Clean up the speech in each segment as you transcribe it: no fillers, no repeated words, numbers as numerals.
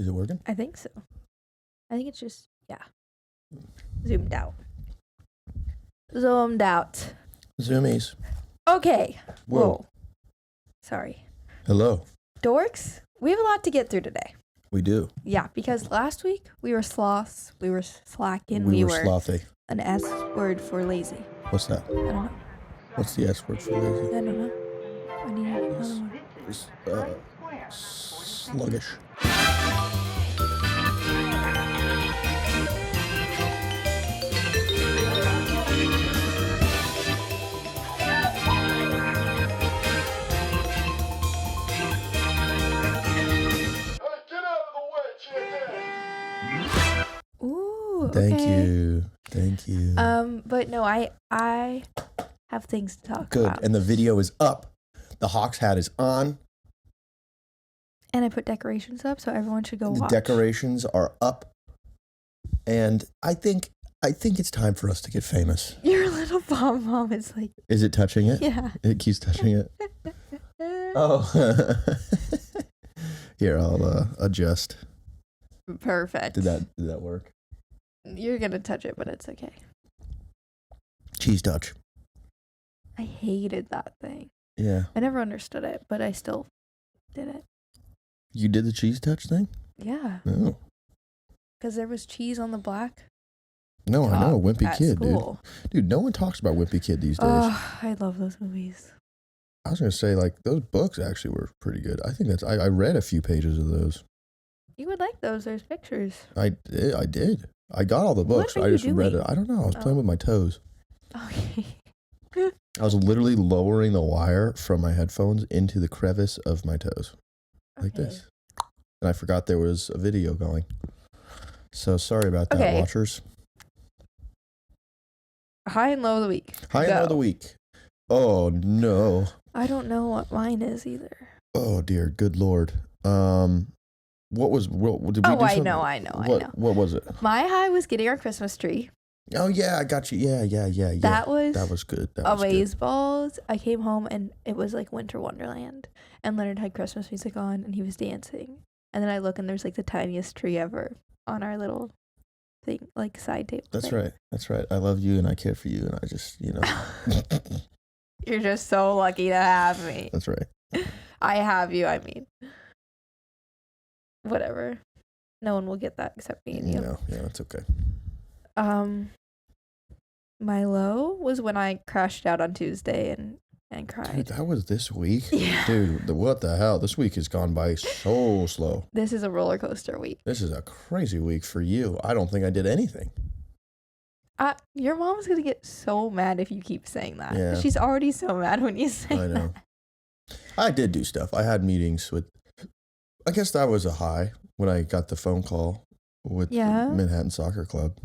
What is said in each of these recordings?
Is it working? I think so. I think it's just, zoomed out. Zoomies. Okay. Whoa. Whoa. Sorry. Hello. Dorks, we have a lot to get through today. We do. Yeah, because last week we were sloths, we were slacking, We were slothy. an S word for lazy. What's that? I don't know. What's the S word for lazy? I don't know. I need another one. Sluggish. Ooh, Thank okay. you. But no, I have things to talk Good. about. And the video is up. The Hawks hat is on. And I put decorations up, so everyone should go The watch. decorations are up. And I think it's time for us to get famous. Your little bomb mom is like... Is it touching it? Yeah. It keeps touching it. Oh. Here, I'll adjust. Perfect. Did that work? You're going to touch it, but it's okay. Cheese touch. I hated that thing. Yeah. I never understood it, but I still did it. You did the cheese touch thing? Yeah. No. Because there was cheese on the black. No, I know. Wimpy Kid, school. dude. Dude, no one talks about Wimpy Kid these days. Oh, I love those movies. I was going to say, like, those books actually were pretty good. I think I read a few pages of those. You would like those. There's pictures. I did. I got all the books. What are I you just read it. doing? I don't know. I was playing with my toes. Okay. I was literally lowering the wire from my headphones into the crevice of my toes. Like Okay. this. And I forgot there was a video going. So sorry about that, Okay. watchers. High and low of the week. High and low of the week. Oh, no. I don't know what mine is either. Oh, dear. Good Lord. What did we do I something? know. I know. What was it? My high was getting our Christmas tree. Oh, yeah. I got you. Yeah. That was good. amazeballs. I came home and it was like Winter Wonderland. And Leonard had Christmas music on and he was dancing. And then I look and there's like the tiniest tree ever on our little thing, like side table. That's right. I love you and I care for you and I just, You're just so lucky to have me. That's right. I have you, I mean. Whatever. No one will get that except me and you. No, yeah, that's okay. My low was when I crashed out on Tuesday and cried. Dude, that was this week? Yeah. Dude, what the hell? This week has gone by so slow. This is a roller coaster week. This is a crazy week for you. I don't think I did anything. Your mom's going to get so mad if you keep saying that. Yeah. She's already so mad when you say I know. that. I did do stuff. I had meetings with, I guess that was a high when I got the phone call with the Manhattan Soccer Club.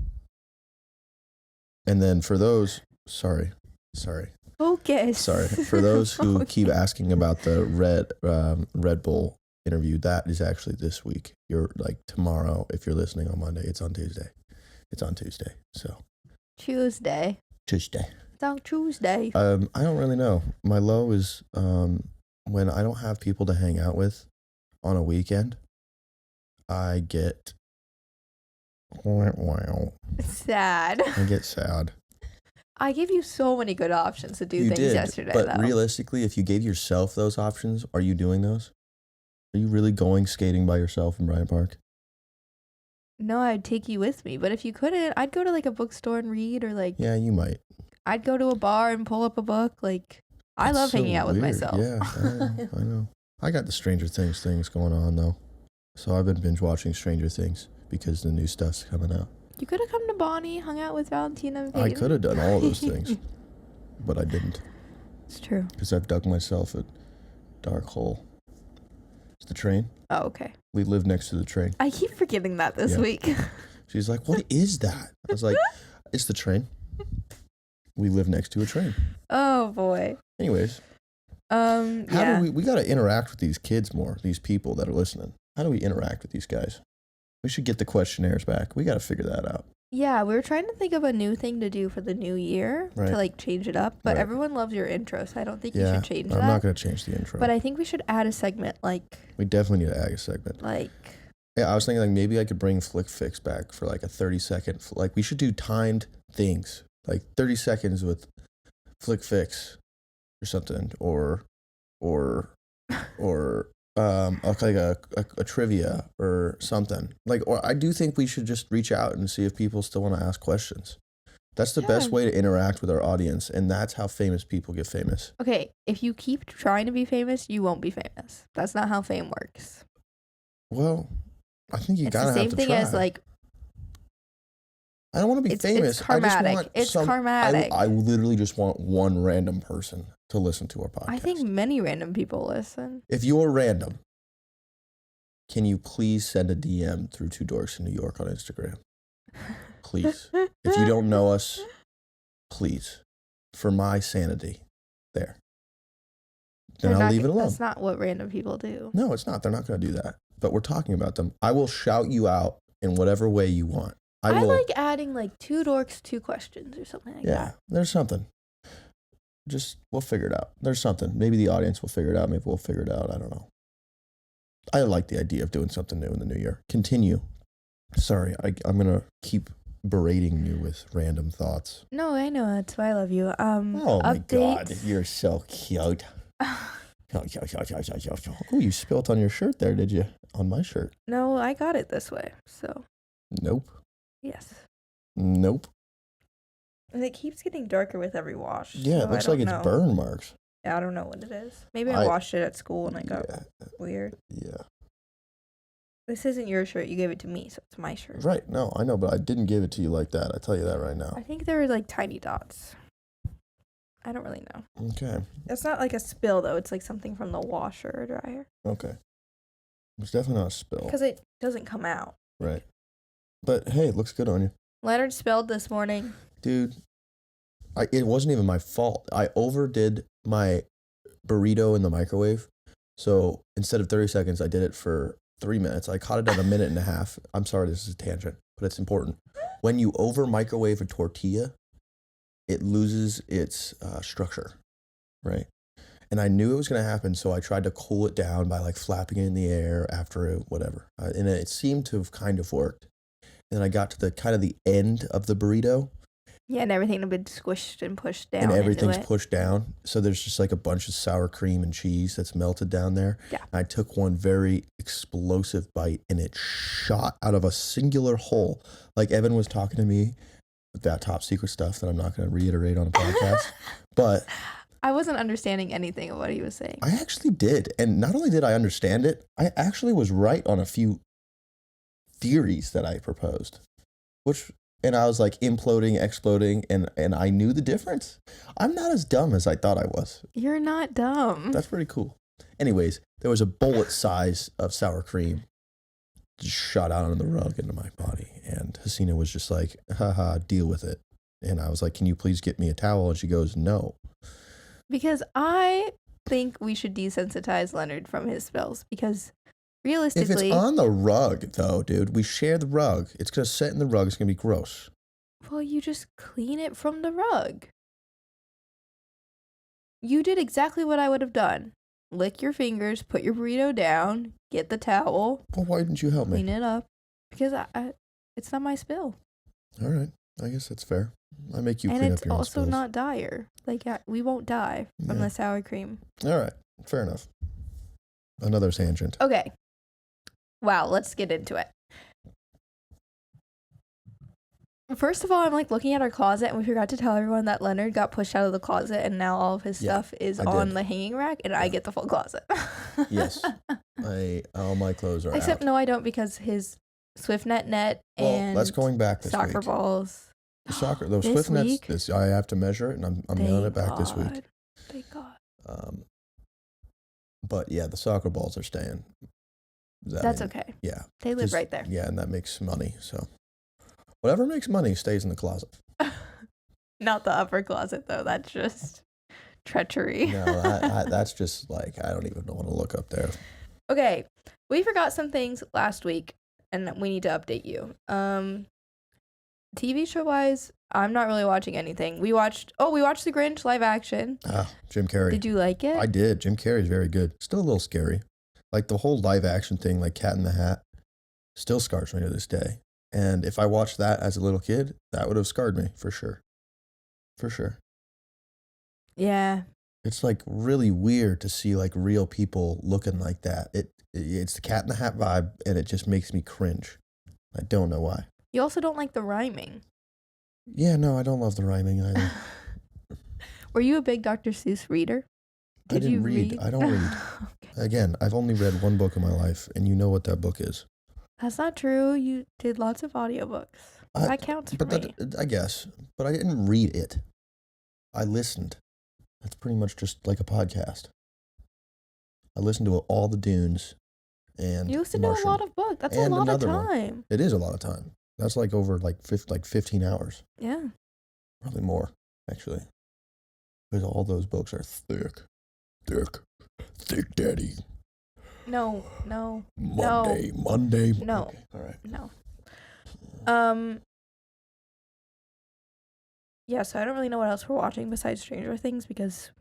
And then for those, sorry. Focus. Sorry. For those who keep asking about the Red Bull interview, that is actually this week. You're like tomorrow. If you're listening on Monday, it's on Tuesday. So Tuesday. It's on Tuesday. I don't really know. My low is when I don't have people to hang out with on a weekend. I get Sad. I get sad. I gave you so many good options to do You things did, yesterday, but though. realistically, if you gave yourself those options, are you doing those? Are you really going skating by yourself in Bryant Park? No, I'd take you with me. But if you couldn't, I'd go to like a bookstore and read, or like Yeah, you might. I'd go to a bar and pull up a book. Like I love so hanging out with weird. myself. Yeah, I know. I got the Stranger Things going on though, so I've been binge watching Stranger Things because the new stuff's coming out. You could have come to Bonnie, hung out with Valentina and I Peyton. could have done all those things, but I didn't. It's true. Because I've dug myself a dark hole. It's the train. Oh, okay. We live next to the train. I keep forgetting that this week. She's like, "What is that?" I was like, "It's the train. We live next to a train." Oh boy. Anyways, How do we got to interact with these kids more, these people that are listening. How do we interact with these guys? We should get the questionnaires back. We got to figure that out. Yeah, we were trying to think of a new thing to do for the new year to like change it up, but everyone loves your intro, so I don't think you should change that. I'm not going to change the intro. But I think we should add a segment like... We definitely need to add a segment. Like Yeah, I was thinking like maybe I could bring Flick Fix back for like a 30-second. Like we should do timed things, like 30 seconds with Flick Fix or something, or like a trivia or something. Like, or I do think we should just reach out and see if people still want to ask questions. That's the best way to interact with our audience, and that's how famous people get famous. Okay, if you keep trying to be famous, you won't be famous. That's not how fame works. Well, I think you gotta have to try. It's the same thing as like. I don't want to be famous. It's karmatic. Karmatic. I literally just want one random person to listen to our podcast. I think many random people listen. If you're random, can you please send a DM through Two Dorks in New York on Instagram? Please. If you don't know us, please. For my sanity. There. Then I'll leave it alone. That's not what random people do. No, it's not. They're not going to do that. But we're talking about them. I will shout you out in whatever way you want. I like adding like 2 dorks, 2 questions or something like that. Yeah, there's something. We'll figure it out. There's something. Maybe the audience will figure it out. Maybe we'll figure it out. I don't know. I like the idea of doing something new in the new year. Continue. Sorry, I'm going to keep berating you with random thoughts. No, I know. That's why I love you. Oh my God, you're so cute. Oh, you spilt on your shirt there, did you? On my shirt. No, I got it this way, so. Nope. Yes. Nope. And it keeps getting darker with every wash. Yeah, so it looks like it's burn marks. Yeah, I don't know what it is. Maybe I washed it at school and it got weird. Yeah. This isn't your shirt. You gave it to me, so it's my shirt. Right. No, I know, but I didn't give it to you like that. I tell you that right now. I think there were like tiny dots. I don't really know. Okay. It's not like a spill, though. It's like something from the washer or dryer. Okay. It's definitely not a spill. Because it doesn't come out. Right. But hey, it looks good on you. Leonard spilled this morning. Dude, it wasn't even my fault. I overdid my burrito in the microwave. So instead of 30 seconds, I did it for 3 minutes. I caught it at a minute and a half. I'm sorry, this is a tangent, but it's important. When you over microwave a tortilla, it loses its structure, right? And I knew it was going to happen, so I tried to cool it down by like flapping it in the air after it, whatever. And it seemed to have kind of worked. And then I got to the end of the burrito. Yeah, and everything had been squished and pushed down. And everything's pushed down. So there's just like a bunch of sour cream and cheese that's melted down there. Yeah. And I took one very explosive bite and it shot out of a singular hole. Like Evan was talking to me with that top secret stuff that I'm not going to reiterate on the podcast. But I wasn't understanding anything of what he was saying. I actually did. And not only did I understand it, I actually was right on a few theories that I proposed. And I was like imploding, exploding, and I knew the difference. I'm not as dumb as I thought I was. You're not dumb. That's pretty cool. Anyways, there was a bullet size of sour cream just shot out on the rug into my body. And Hasina was just like, haha, deal with it. And I was like, can you please get me a towel? And she goes, no. Because I think we should desensitize Leonard from his spills. Because realistically, if it's on the rug, though, dude, we share the rug. It's going to sit in the rug. It's going to be gross. Well, you just clean it from the rug. You did exactly what I would have done. Lick your fingers, put your burrito down, get the towel. Well, why didn't you help me? Clean it up. Because it's not my spill. All right. I guess that's fair. I make you clean up your own spills. And it's also not dire. Like, we won't die from the sour cream. All right. Fair enough. Another tangent. Okay. Wow, let's get into it. First of all, I'm like looking at our closet and we forgot to tell everyone that Leonard got pushed out of the closet and now all of his stuff is on the hanging rack and I get the full closet. Yes. All my clothes are Except out. No, I don't, because his SwiftNet net and that's going back this soccer week. Balls. Those SwiftNets, I have to measure it and I'm mailing it back this week. Thank God. But yeah, the soccer balls are staying. That's okay. Yeah. They live right there. Yeah, and that makes money. So whatever makes money stays in the closet. Not the upper closet, though. That's just treachery. No, that's just like, I don't even want to look up there. Okay. We forgot some things last week, and we need to update you. TV show-wise, I'm not really watching anything. We watched The Grinch live action. Jim Carrey. Did you like it? I did. Jim Carrey's very good. Still a little scary. Like the whole live action thing, like Cat in the Hat. still scars me to this day. And if I watched that as a little kid, that would have scarred me for sure. For sure. Yeah. It's like really weird to see like real people looking like that. It's the Cat in the Hat vibe, and it just makes me cringe. I don't know why. You also don't like the rhyming. Yeah, no, I don't love the rhyming either. Were you a big Dr. Seuss reader? I didn't read. I don't read. Okay. Again, I've only read one book in my life, and you know what that book is. That's not true. You did lots of audiobooks. That counts for me. I guess. But I didn't read it. I listened. That's pretty much just like a podcast. I listened to all the Dunes and you listen to a lot of books. That's a lot of time. It is a lot of time. That's like over like 15 hours. Yeah. Probably more, actually. Because all those books are thick. Thick daddy. No. Monday. No. Okay, all right. No. Yeah, so I don't really know what else we're watching besides Stranger Things because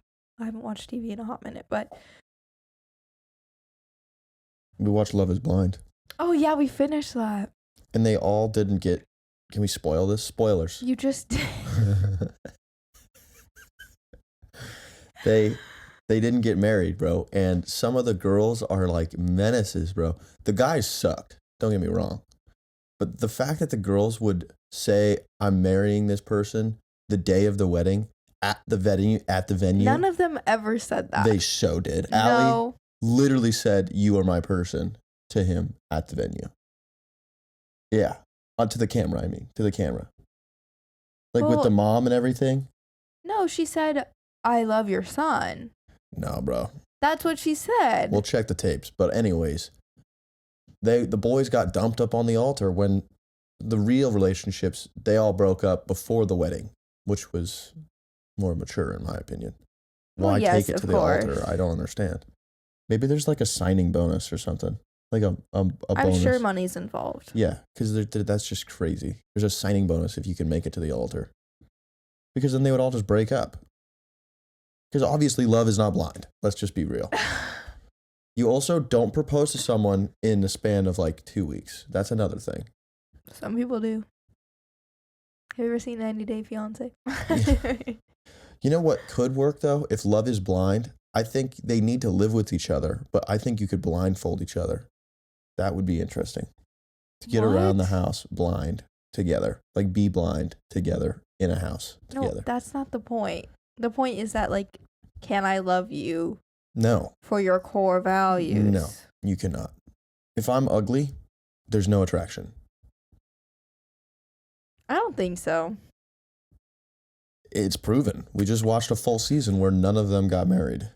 I haven't watched TV in a hot minute, but... We watched Love is Blind. Oh, yeah, we finished that. And they all didn't get... Can we spoil this? Spoilers. You just did. They didn't get married, bro. And some of the girls are like menaces, bro. The guys sucked. Don't get me wrong. But the fact that the girls would say, I'm marrying this person the day of the wedding at the venue. None of them ever said that. They so did. No. Allie literally said, you are my person to him at the venue. Yeah. To the camera, I mean. To the camera. Like with the mom and everything. No, she said, I love your son. No, bro. That's what she said. We'll check the tapes. But anyways, the boys got dumped up on the altar when the real relationships, they all broke up before the wedding, which was more mature in my opinion. Why take it to the altar? I don't understand. Maybe there's like a signing bonus or something. Like a bonus. I'm sure money's involved. Yeah, because that's just crazy. There's a signing bonus if you can make it to the altar. Because then they would all just break up. Because obviously love is not blind. Let's just be real. You also don't propose to someone in the span of like 2 weeks. That's another thing. Some people do. Have you ever seen 90 Day Fiancé? You know what could work though? If love is blind, I think they need to live with each other, but I think you could blindfold each other. That would be interesting. To get around the house blind together. Like be blind together in a house together. No, that's not the point. The point is that like, can I love you? No. For your core values? No, you cannot. If I'm ugly, there's no attraction. I don't think so. It's proven. We just watched a full season where none of them got married.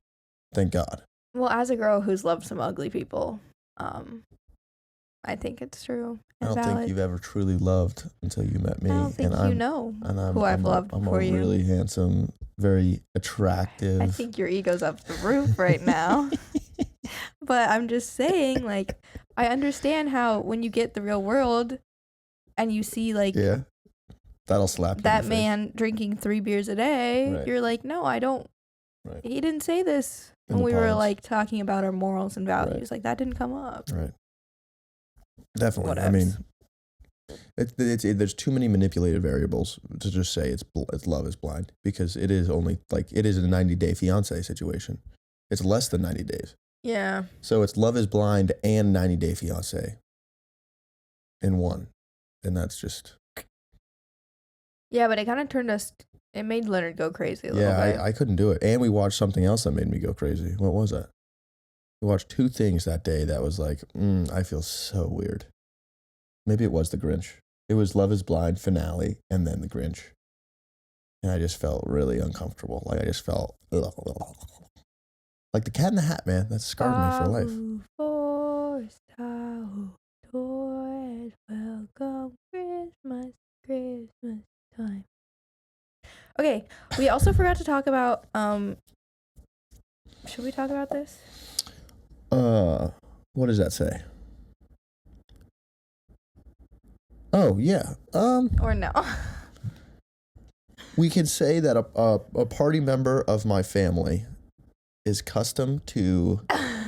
Thank God. Well, as a girl who's loved some ugly people, I think it's true. I don't think you've ever truly loved until you met me. I don't think you know who I've loved before you. I'm a really handsome, very attractive. I think your ego's up the roof right now. But I'm just saying, like, I understand how when you get the real world and you see, like, yeah, that'll slap you that in the face. man drinking 3 beers a day, Right. You're like, no, I don't. Right. He didn't say this when we were, like, talking about our morals and values. Right. Like, that didn't come up. Right. Definitely. Whatevs. I mean, there's too many manipulated variables to just say it's love is blind, because it is only like it is a 90-day fiancé situation. It's less than 90 days. Yeah. So it's Love is Blind and 90-Day Fiancé in one. And that's just... Yeah, but it kind of turned us... It made Leonard go crazy a little bit. Yeah, I couldn't do it. And we watched something else that made me go crazy. What was that? We watched 2 things that day that was like, I feel so weird. Maybe it was The Grinch. It was Love is Blind finale and then The Grinch. And I just felt really uncomfortable. Like I just felt... Like the Cat in the Hat, man. That scarred me for life. Welcome Christmas time. Okay, we also forgot to talk about, should we talk about this? What does that say? Oh, yeah. Or no. We could say that a party member of my family is accustomed to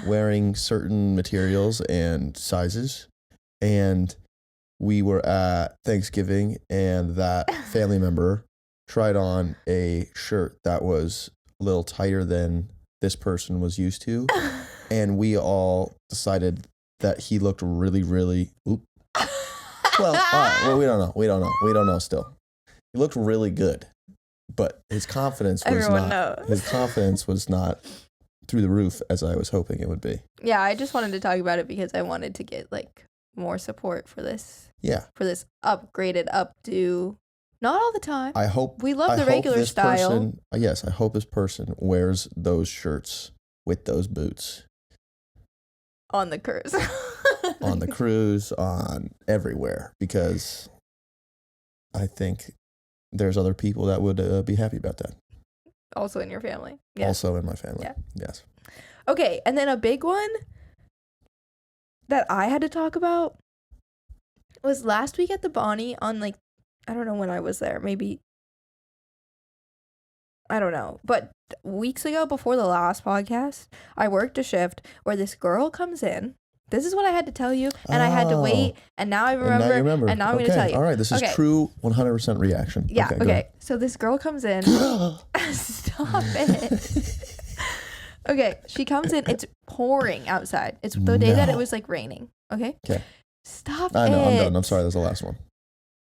wearing certain materials and sizes, and we were at Thanksgiving, and that family member tried on a shirt that was a little tighter than this person was used to, and we all decided that he looked really, really. Well, all right. Well, we don't know. Still, he looked really good, but his confidence was His confidence was not through the roof as I was hoping it would be. Yeah, I just wanted to talk about it because I wanted to get like more support for this. Yeah. For this upgraded, updo. Not all the time. I hope we love the regular style. Yes, I hope this person wears those shirts with those boots on the cruise. On the cruise, on everywhere, because I think there's other people that would be happy about that. Also in your family. Yeah. Also in my family. Yeah. Yes. Okay, and then a big one that I had to talk about was last week at the Bonnie on like, I don't know when I was there, maybe, I don't know, but weeks ago before the last podcast, I worked a shift where this girl comes in. This is what I had to tell you, and I had to wait, and now I remember, and now I'm going to tell you. All right, this is true 100% reaction. Yeah, okay. So this girl comes in. Stop it. Okay, she comes in. It's pouring outside. It's the day that it was like raining. Okay? Okay. Stop I know, it. I'm done. I'm sorry, that's the last one.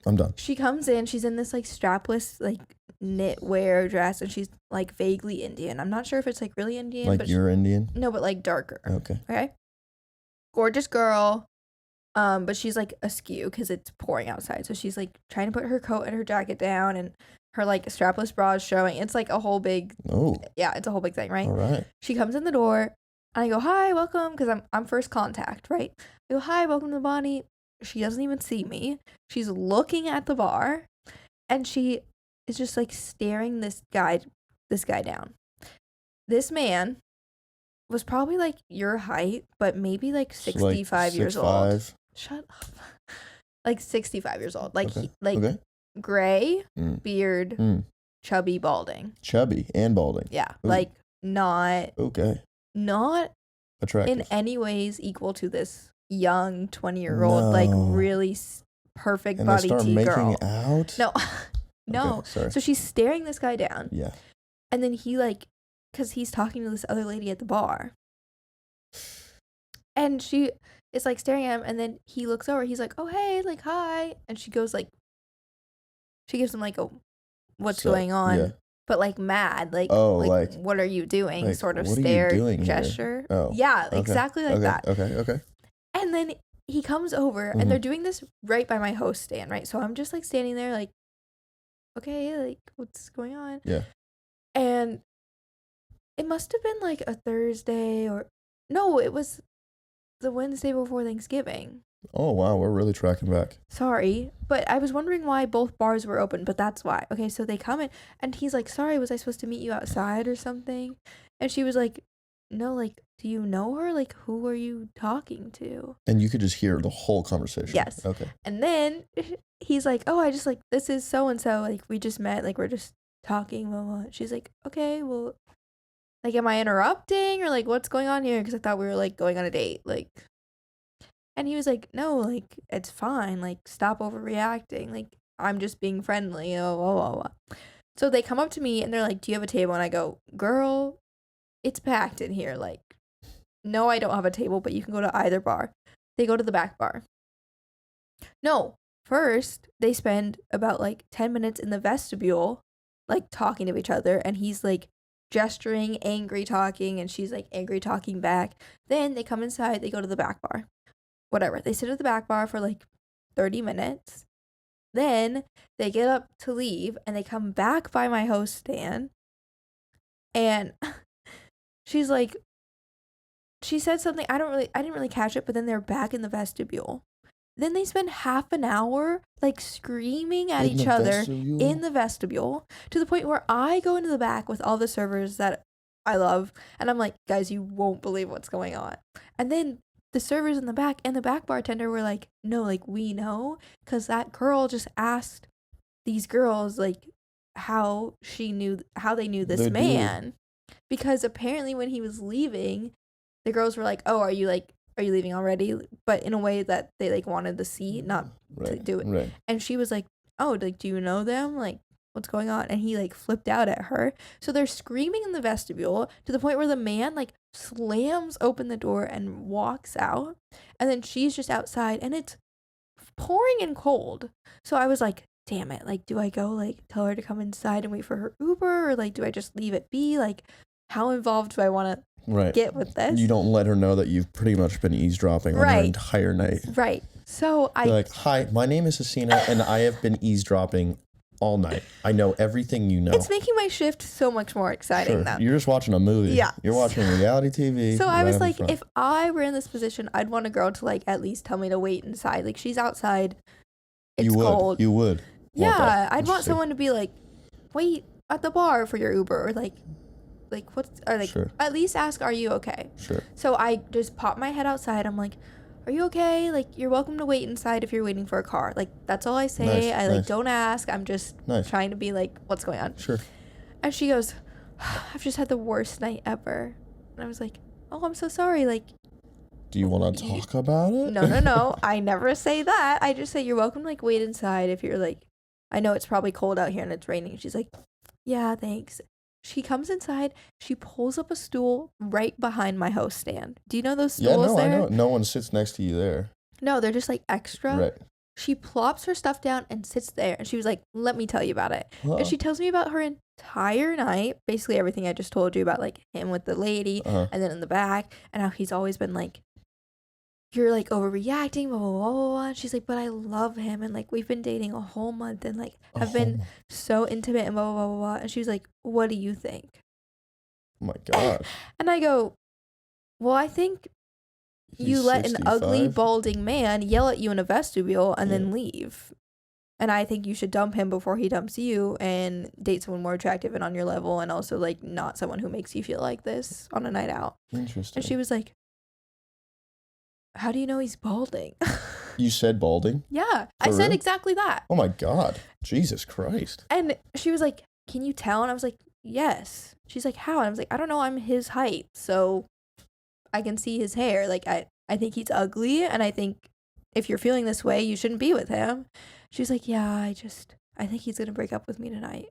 I'm done. She comes in. She's in this like strapless like knitwear dress, and she's like vaguely Indian. I'm not sure if it's like really Indian. Like you're Indian? No, but like darker. Okay. Okay? Gorgeous girl, but she's like askew because it's pouring outside. So she's like trying to put her coat and her jacket down, and her like strapless bra is showing. It's like a whole big, it's a whole big thing, right? All right. She comes in the door, and I go, "Hi, welcome," because I'm first contact, right? I go, "Hi, welcome to Bonnie." She doesn't even see me. She's looking at the bar, and she is just like staring this guy down. This man was probably like your height, but maybe like 65 years old. Shut up. Like 65 years old. Like gray, beard, chubby, balding. Chubby and balding. Yeah. Ooh. Like not attractive in any ways equal to this young 20-year-old, like really perfect body T girl. Making out? No. Okay, sorry. So she's staring this guy down. Yeah. And then he like, because he's talking to this other lady at the bar. And she is like staring at him, and then he looks over. He's like, "Oh, hey, like, hi." And she goes like, she gives him like a, what's going on? Yeah. But like mad, like, like what are you doing? Like, sort of stare gesture. Here? Oh. Yeah, okay. Exactly like that. Okay. And then he comes over, and they're doing this right by my host stand, right? So I'm just like standing there like, okay, like what's going on? Yeah. And it must have been like a Thursday no, it was the Wednesday before Thanksgiving. Oh, wow. We're really tracking back. Sorry. But I was wondering why both bars were open, but that's why. Okay, so they come in, and he's like, "Sorry, was I supposed to meet you outside or something?" And she was like, "No, like, do you know her? Like, who are you talking to?" And you could just hear the whole conversation. Yes. Okay. And then he's like, "Oh, I just like, this is so-and-so. Like, we just met. Like, we're just talking, blah, blah." She's like, "Okay, well, like, am I interrupting or like what's going on here? Because I thought we were like going on a date." Like, and he was like, "No, like, it's fine. Like, stop overreacting. Like, I'm just being friendly." Oh, blah, blah, blah. So they come up to me and they're like, "Do you have a table?" And I go, "Girl, it's packed in here. Like, no, I don't have a table, but you can go to either bar." They go to the back bar. No, first they spend about like 10 minutes in the vestibule, like talking to each other. And he's like gesturing, angry talking, and she's like angry talking back. Then they come inside, they go to the back bar. Whatever. They sit at the back bar for like 30 minutes. Then they get up to leave and they come back by my host stand. And she's like, she said something, I didn't really catch it, but then they're back in the vestibule. Then they spend half an hour like screaming at each other in the vestibule, to the point where I go into the back with all the servers that I love, and I'm like, "Guys, you won't believe what's going on." And then the servers in the back and the back bartender were like, "No, like, we know, because that girl just asked these girls like how they knew this man." Because apparently when he was leaving, the girls were like, "Oh, are you like are you leaving already? But in a way that they like wanted to see, not to do it. Right. And she was like, oh, like, do you know them? Like, what's going on? And he like flipped out at her. So they're screaming in the vestibule to the point where the man like slams open the door and walks out. And then she's just outside and it's pouring and cold. So I was like, damn it. Like, do I go like tell her to come inside and wait for her Uber, or like do I just leave it be? Like, how involved do I want to get with this? You don't let her know that you've pretty much been eavesdropping on her entire night. Right. So You're like, hi, my name is Asina, and I have been eavesdropping all night. I know everything you know. It's making my shift so much more exciting now. You're just watching a movie. Yeah. You're watching reality TV. So I was like, if I were in this position, I'd want a girl to like at least tell me to wait inside. Like, she's outside. It's cold. You would. Yeah. I'd want someone to be like, wait at the bar for your Uber, or like what's, or like at least ask, are you okay? Sure. So I just pop my head outside. I'm like, are you okay? Like, you're welcome to wait inside if you're waiting for a car. Like, that's all I say. I like don't ask. I'm just trying to be like, what's going on? Sure. And she goes, I've just had the worst night ever. And I was like, oh, I'm so sorry. Like, do you want to talk about it? No. I never say that. I just say you're welcome to like wait inside if you're like, I know it's probably cold out here and it's raining. She's like, yeah, thanks. She comes inside. She pulls up a stool right behind my host stand. Do you know those stools there? I know. No one sits next to you there. No, they're just like extra. Right. She plops her stuff down and sits there. And she was like, let me tell you about it. And she tells me about her entire night. Basically everything I just told you about, like him with the lady and then in the back. And how he's always been like, you're like overreacting, blah, blah, blah, blah, blah. And she's like, but I love him. And like, we've been dating a whole month and like, have been so intimate and blah, blah, blah, blah, blah. And she was like, what do you think? Oh my God. And I go, well, I think you let 65? An ugly, balding man yell at you in a vestibule and then leave. And I think you should dump him before he dumps you and date someone more attractive and on your level, and also like not someone who makes you feel like this on a night out. Interesting. And she was like, how do you know he's balding? You said balding? Yeah. I said exactly that. Oh my God. Jesus Christ. And she was like, can you tell? And I was like, yes. She's like, how? And I was like, I don't know. I'm his height, so I can see his hair. Like, I think he's ugly, and I think if you're feeling this way, you shouldn't be with him. She was like, yeah, I think he's going to break up with me tonight.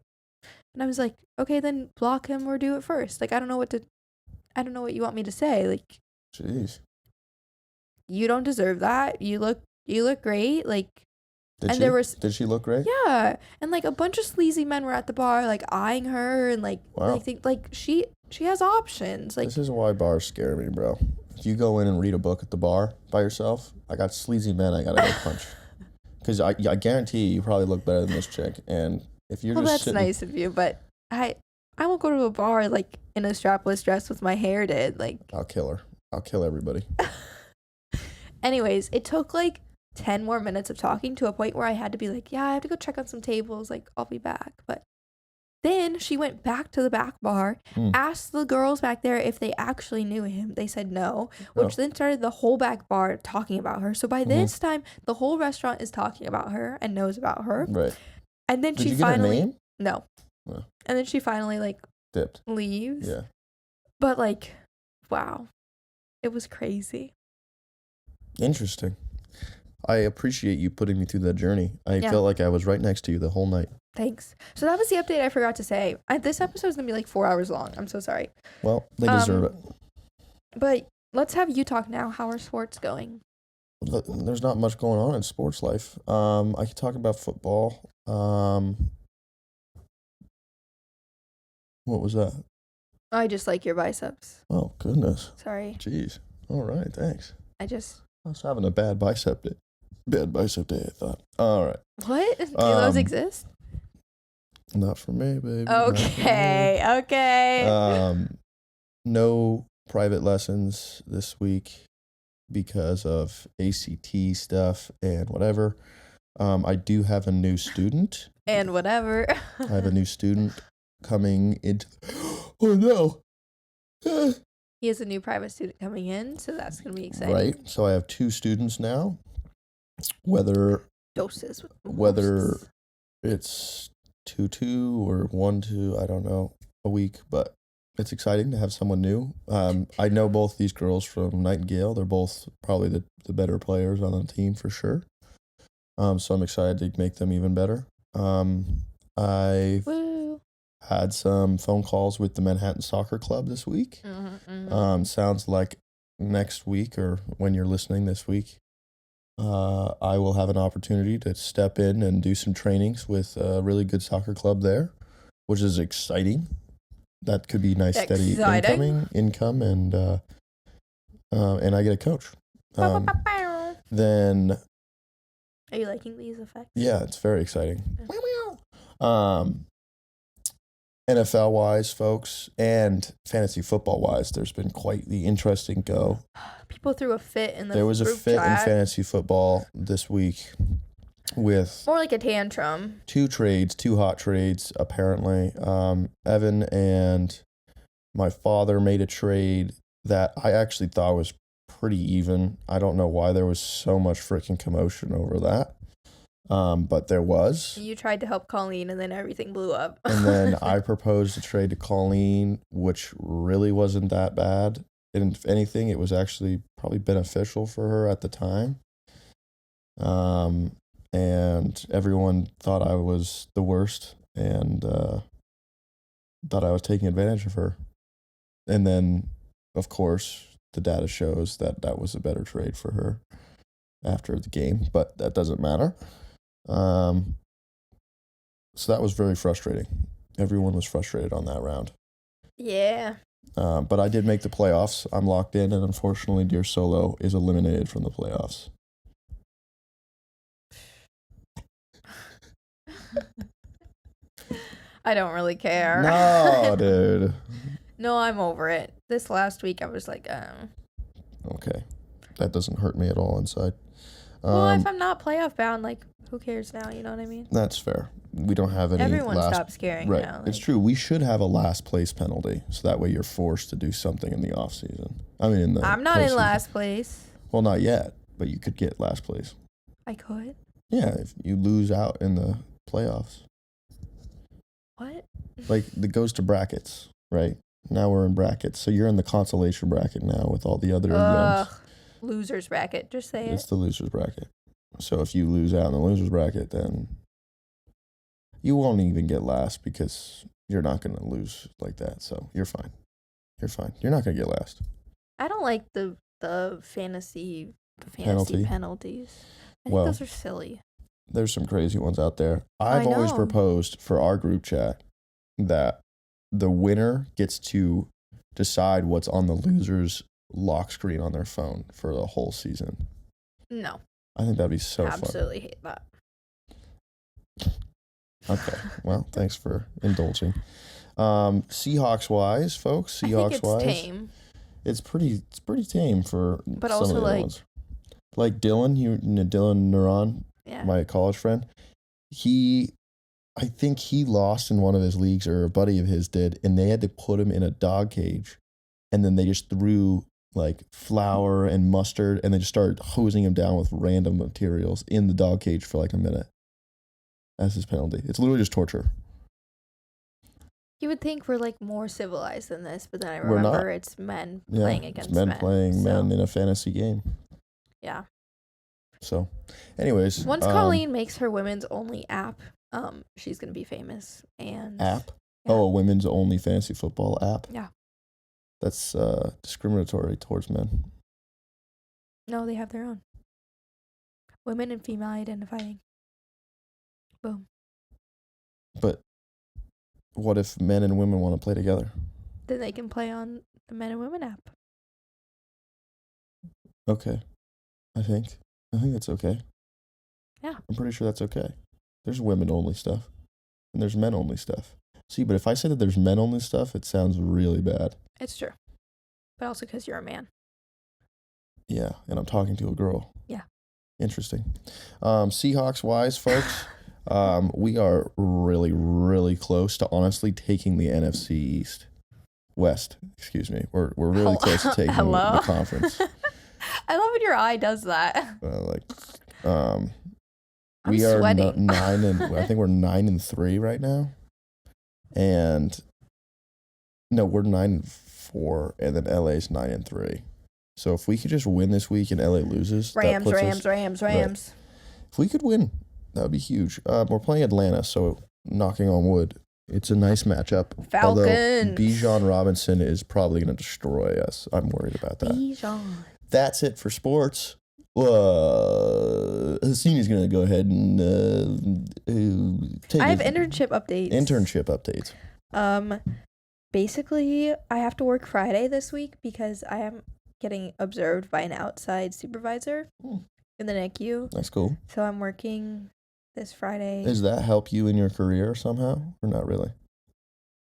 And I was like, okay, then block him or do it first. Like, I don't know what you want me to say. Like, jeez. You don't deserve that. You look great. Like, did she look great? Yeah. And like a bunch of sleazy men were at the bar, like eyeing her, and like, I think like she has options. Like, this is why bars scare me, bro. If you go in and read a book at the bar by yourself, I got sleazy men I gotta go punch. Because I guarantee you probably look better than this chick. And if you're just that's nice of you, but I won't go to a bar like in a strapless dress with my hair did. Like, I'll kill her. I'll kill everybody. Anyways, it took like 10 more minutes of talking to a point where I had to be like, yeah, I have to go check on some tables. Like, I'll be back. But then she went back to the back bar, asked the girls back there if they actually knew him. They said no, which then started the whole back bar talking about her. So by this time, the whole restaurant is talking about her and knows about her. Right. And then Did you get her name? No. Oh. And then she finally like dipped. Leaves. Yeah. But like, wow. It was crazy. Interesting. I appreciate you putting me through that journey. I felt like I was right next to you the whole night. Thanks. So that was the update I forgot to say. This episode is going to be like 4 hours long. I'm so sorry. Well, they deserve it. But let's have you talk now. How are sports going? There's not much going on in sports life. I could talk about football. What was that? I just like your biceps. Oh, goodness. Sorry. Jeez. All right, thanks. I was having a bad bicep day. Bad bicep day, I thought. All right. What? Do those exist? Not for me, baby. Okay. Okay. No private lessons this week because of ACT stuff and whatever. I do have a new student. And whatever. I have a new student coming into... Oh, no. He has a new private student coming in, so that's going to be exciting. Right. So I have 2 students now. Whether it's 2-2 or 1-2, I don't know, a week, but it's exciting to have someone new. I know both these girls from Nightingale. They're both probably the better players on the team for sure. So I'm excited to make them even better. I've Woo. had some phone calls with the Manhattan Soccer Club this week. Sounds like next week or when you're listening this week, I will have an opportunity to step in and do some trainings with a really good soccer club there, which is exciting. That could be nice, steady income, and I get a coach. Then, are you liking these effects? Yeah, it's very exciting. NFL wise, folks, and fantasy football wise, there's been quite the interesting go. People threw a fit in the There was a group fit chat. in fantasy football this week with more like a tantrum. Two hot trades, apparently. Evan and my father made a trade that I actually thought was pretty even. I don't know why there was so much freaking commotion over that. But there was. You tried to help Colleen and then everything blew up. And then I proposed a trade to Colleen, which really wasn't that bad. And if anything, it was actually probably beneficial for her at the time. And everyone thought I was the worst and thought I was taking advantage of her. And then, of course, the data shows that that was a better trade for her after the game, but that doesn't matter. So that was very frustrating. Everyone was frustrated on that round. Yeah. But I did make the playoffs. I'm locked in, and unfortunately, Dear Solo is eliminated from the playoffs. I don't really care. No, dude. No, I'm over it. This last week, I was like, Okay. That doesn't hurt me at all inside. Well, if I'm not playoff bound, like, who cares now? You know what I mean? That's fair. We don't have any Everyone stops caring right. now. It's true. We should have a last place penalty, so that way you're forced to do something in the off season. I mean, in the I'm not in last place. Well, not yet, but you could get last place. I could? Yeah, if you lose out in the playoffs. What? Like, it goes to brackets, right? Now we're in brackets. So you're in the consolation bracket now with all the other events. Losers bracket. Just say It's the losers bracket. So if you lose out in the losers bracket, then you won't even get last because you're not going to lose like that. So you're fine. You're fine. You're not going to get last. I don't like the fantasy penalties. I think those are silly. There's some crazy ones out there. I've always proposed for our group chat that the winner gets to decide what's on the loser's lock screen on their phone for the whole season. No. I think that'd be so fun. Absolutely hate that. Okay. Well, thanks for indulging. Seahawks wise, folks. Seahawks wise. It's tame. It's pretty tame for but some also of the other ones. Like Dylan, Dylan Neuron, my college friend. I think he lost in one of his leagues, or a buddy of his did, and they had to put him in a dog cage, and then they just threw like flour and mustard, and they just started hosing him down with random materials in the dog cage for like a minute. That's his penalty. It's literally just torture. You would think we're like more civilized than this, but then I remember it's men playing against men. Playing men in a fantasy game. Yeah. So, anyways. Once Colleen makes her women's only app, she's going to be famous. And app? Yeah. Oh, a women's only fantasy football app? Yeah. That's discriminatory towards men. No, they have their own. Women and female identifying. Boom. But what if men and women want to play together? Then they can play on the men and women app. Okay. I think that's okay. Yeah. I'm pretty sure that's okay. There's women only stuff. And there's men only stuff. See, but if I say that there's men only stuff, it sounds really bad. It's true. But also because you're a man. Yeah, and I'm talking to a girl. Yeah. Interesting. Seahawks wise, folks, we are really, really close to honestly taking the NFC West. Excuse me. We're really close to taking the conference. I love when your eye does that. We are sweating. 9 and I think we're 9-3 right now, and No, we're 9-4, and then LA's 9-3. So if we could just win this week and LA loses, that puts us, Rams. if we could win, that would be huge. We're playing Atlanta, so knocking on wood, it's a nice matchup. Falcons. Although Bijan Robinson is probably going to destroy us. I'm worried about that. Bijan. That's it for sports. Hasini's going to go ahead and take I have internship updates. Basically, I have to work Friday this week because I am getting observed by an outside supervisor in the NICU. That's cool. So I'm working this Friday. Does that help you in your career somehow, or not really?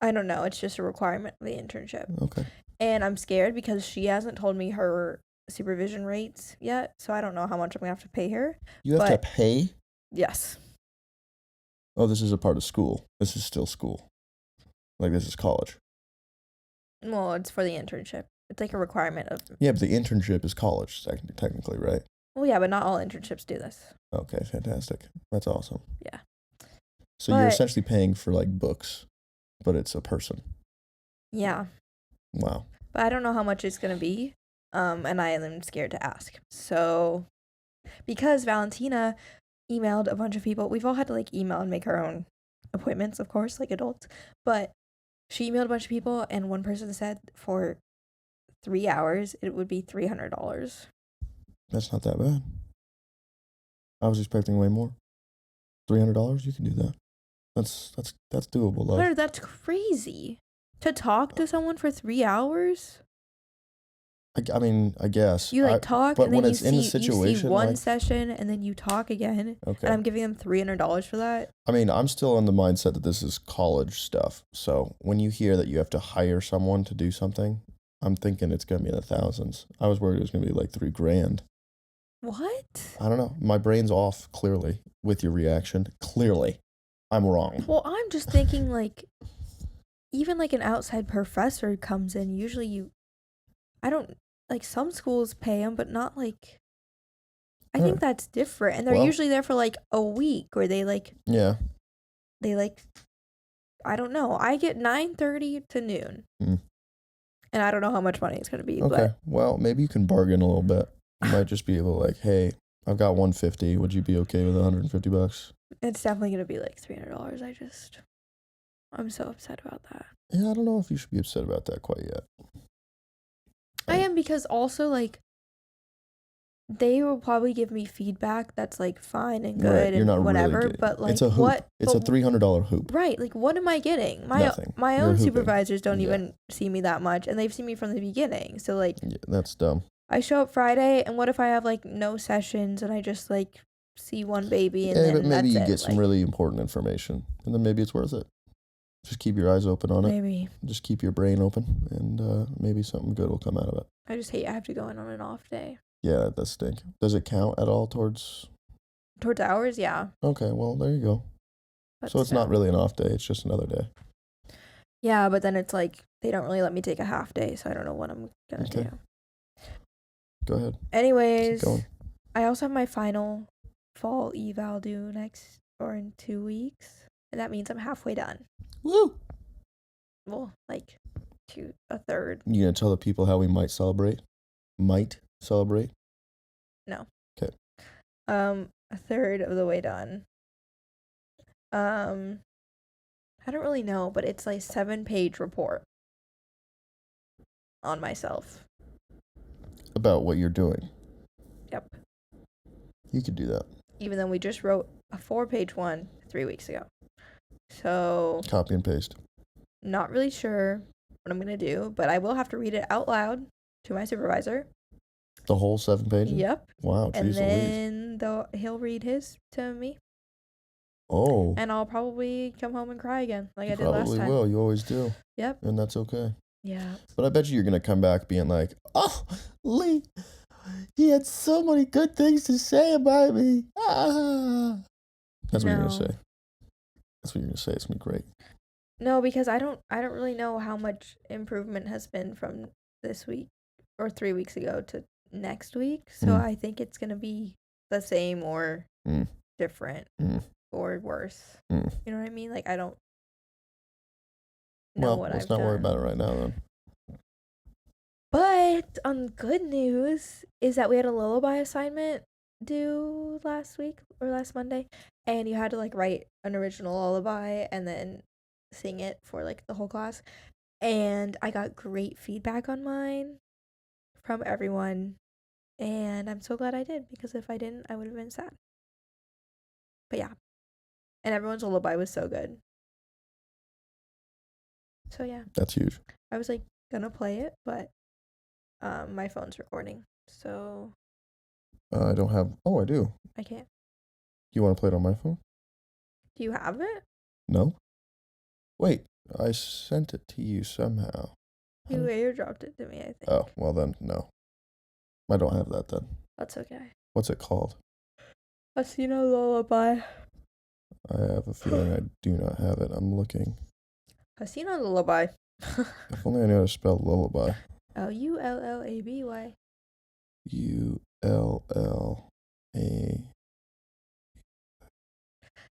I don't know. It's just a requirement of the internship. Okay. And I'm scared because she hasn't told me her supervision rates yet, so I don't know how much I'm going to have to pay her. You have to pay? Yes. Oh, this is a part of school. This is still school. Like, this is college. Well, it's for the internship. It's like a requirement of... Yeah, but the internship is college, technically, right? Well, yeah, but not all internships do this. Okay, fantastic. That's awesome. Yeah. So you're essentially paying for, like, books, but it's a person. Yeah. Wow. But I don't know how much it's going to be, and I am scared to ask. So, because Valentina emailed a bunch of people, we've all had to, like, email and make our own appointments, of course, like adults, but she emailed a bunch of people, and one person said for 3 hours, it would be $300. That's not that bad. I was expecting way more. $300, you can do that. That's doable, love. Claire, that's crazy. To talk to someone for 3 hours? I mean, I guess. You talk, but and then when it's in the situation, you see one session, and then you talk again. Okay. And I'm giving them $300 for that. I mean, I'm still in the mindset that this is college stuff. So when you hear that you have to hire someone to do something, I'm thinking it's going to be in the thousands. I was worried it was going to be like $3,000. What? I don't know. My brain's off, clearly, with your reaction. Clearly. I'm wrong. Well, I'm just thinking, like, even, like, an outside professor comes in. Usually some schools pay them, but not, like, I think that's different. And they're usually there for, like, a week, or they, like... Yeah. They, like... I don't know. I get 9:30 to noon. And I don't know how much money it's going to be. Okay. But... Well, maybe you can bargain a little bit. You might just be able to, like, hey, I've got $150. Would you be okay with $150? It's definitely going to be, like, $300. I'm so upset about that. Yeah, I don't know if you should be upset about that quite yet. I am, because also, like, they will probably give me feedback that's, like, fine and good and whatever, really but, like, it's a hoop. It's a $300 hoop. Right, like, what am I getting? Nothing. My own supervisors don't even see me that much, and they've seen me from the beginning, so, like... Yeah, that's dumb. I show up Friday, and what if I have, like, no sessions, and I just, like, see one baby, and then but maybe you that's get some really important information, and then maybe it's worth it. Just keep your eyes open on it. Maybe. Just keep your brain open, and maybe something good will come out of it. I just hate I have to go in on an off day. Yeah, that does stink. Does it count at all towards hours? Yeah. Okay, well, there you go. But so it's not really an off day. It's just another day. Yeah, but then it's like they don't really let me take a half day, so I don't know what I'm going to do. Go ahead. Anyways, I also have my final fall eval due in 2 weeks, and that means I'm halfway done. Woo! Well, like to a third. You gonna tell the people how we might celebrate? Might celebrate? No. Okay. A third of the way done. I don't really know, but it's like 7-page report on myself. About what you're doing. Yep. You could do that. Even though we just wrote a 4-page one 3 weeks ago. So... Copy and paste. Not really sure what I'm going to do, but I will have to read it out loud to my supervisor. The whole 7 pages? Yep. Wow, geez, and then he'll read his to me. Oh. And I'll probably come home and cry again, like I did last time. Probably will. You always do. Yep. And that's okay. Yeah. But I bet you're going to come back being like, oh, Lee, he had so many good things to say about me. Ah. That's what you're going to say. That's what you're going to say. It's going to be great. No, because I don't really know how much improvement has been from this week or 3 weeks ago to next week. So I think it's going to be the same or different or worse. You know what I mean? Like, I don't know Well, what let's I've not done. worry about it right now then. But good news is that we had a lullaby assignment due last week or last Monday, and you had to like write an original lullaby and then sing it for like the whole class. And I got great feedback on mine from everyone, and I'm so glad I did, because if I didn't, I would have been sad. But yeah, and everyone's lullaby was so good. So yeah, That's huge. I was like gonna play it, but my phone's recording, so I don't have. Oh, I do. I can't. You want to play it on my phone? Do you have it? No. Wait, I sent it to you somehow. You airdropped it to me, I think. Oh, well then, no. I don't have that then. That's okay. What's it called? Hasina Lullaby. I have a feeling I do not have it. I'm looking. Hasina Lullaby. If only I knew how to spell lullaby. Lullaby. U-L-L-A.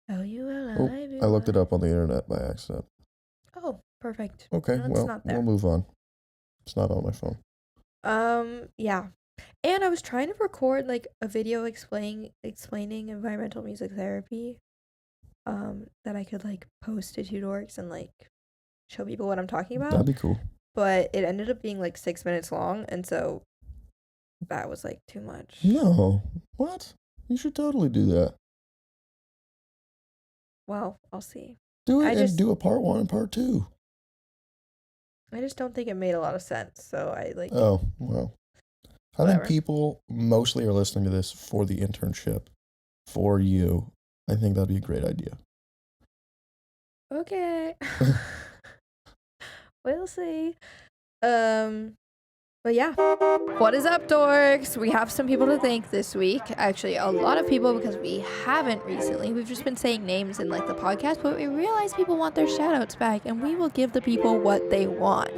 Lullaby. I looked it up on the internet by accident. Oh, perfect. Okay, No, it's well, not there. we'll move on. It's not on my phone. Yeah. And I was trying to record like a video explaining environmental music therapy. That I could like post to Two Dorks and like show people what I'm talking about. That'd be cool. But it ended up being like 6 minutes long, and so that was like too much. No. What? You should totally do that. Well, I'll see. Do it and do a part 1 and part 2. I just don't think it made a lot of sense, so I like. Oh, well. I Whatever. think people mostly are listening to this for the internship, for you. I think that'd be a great idea. Okay. We'll see. But yeah. What is up, dorks? We have some people to thank this week. Actually, a lot of people, because we haven't recently. We've just been saying names in like the podcast, but we realize people want their shout outs back, and we will give the people what they want.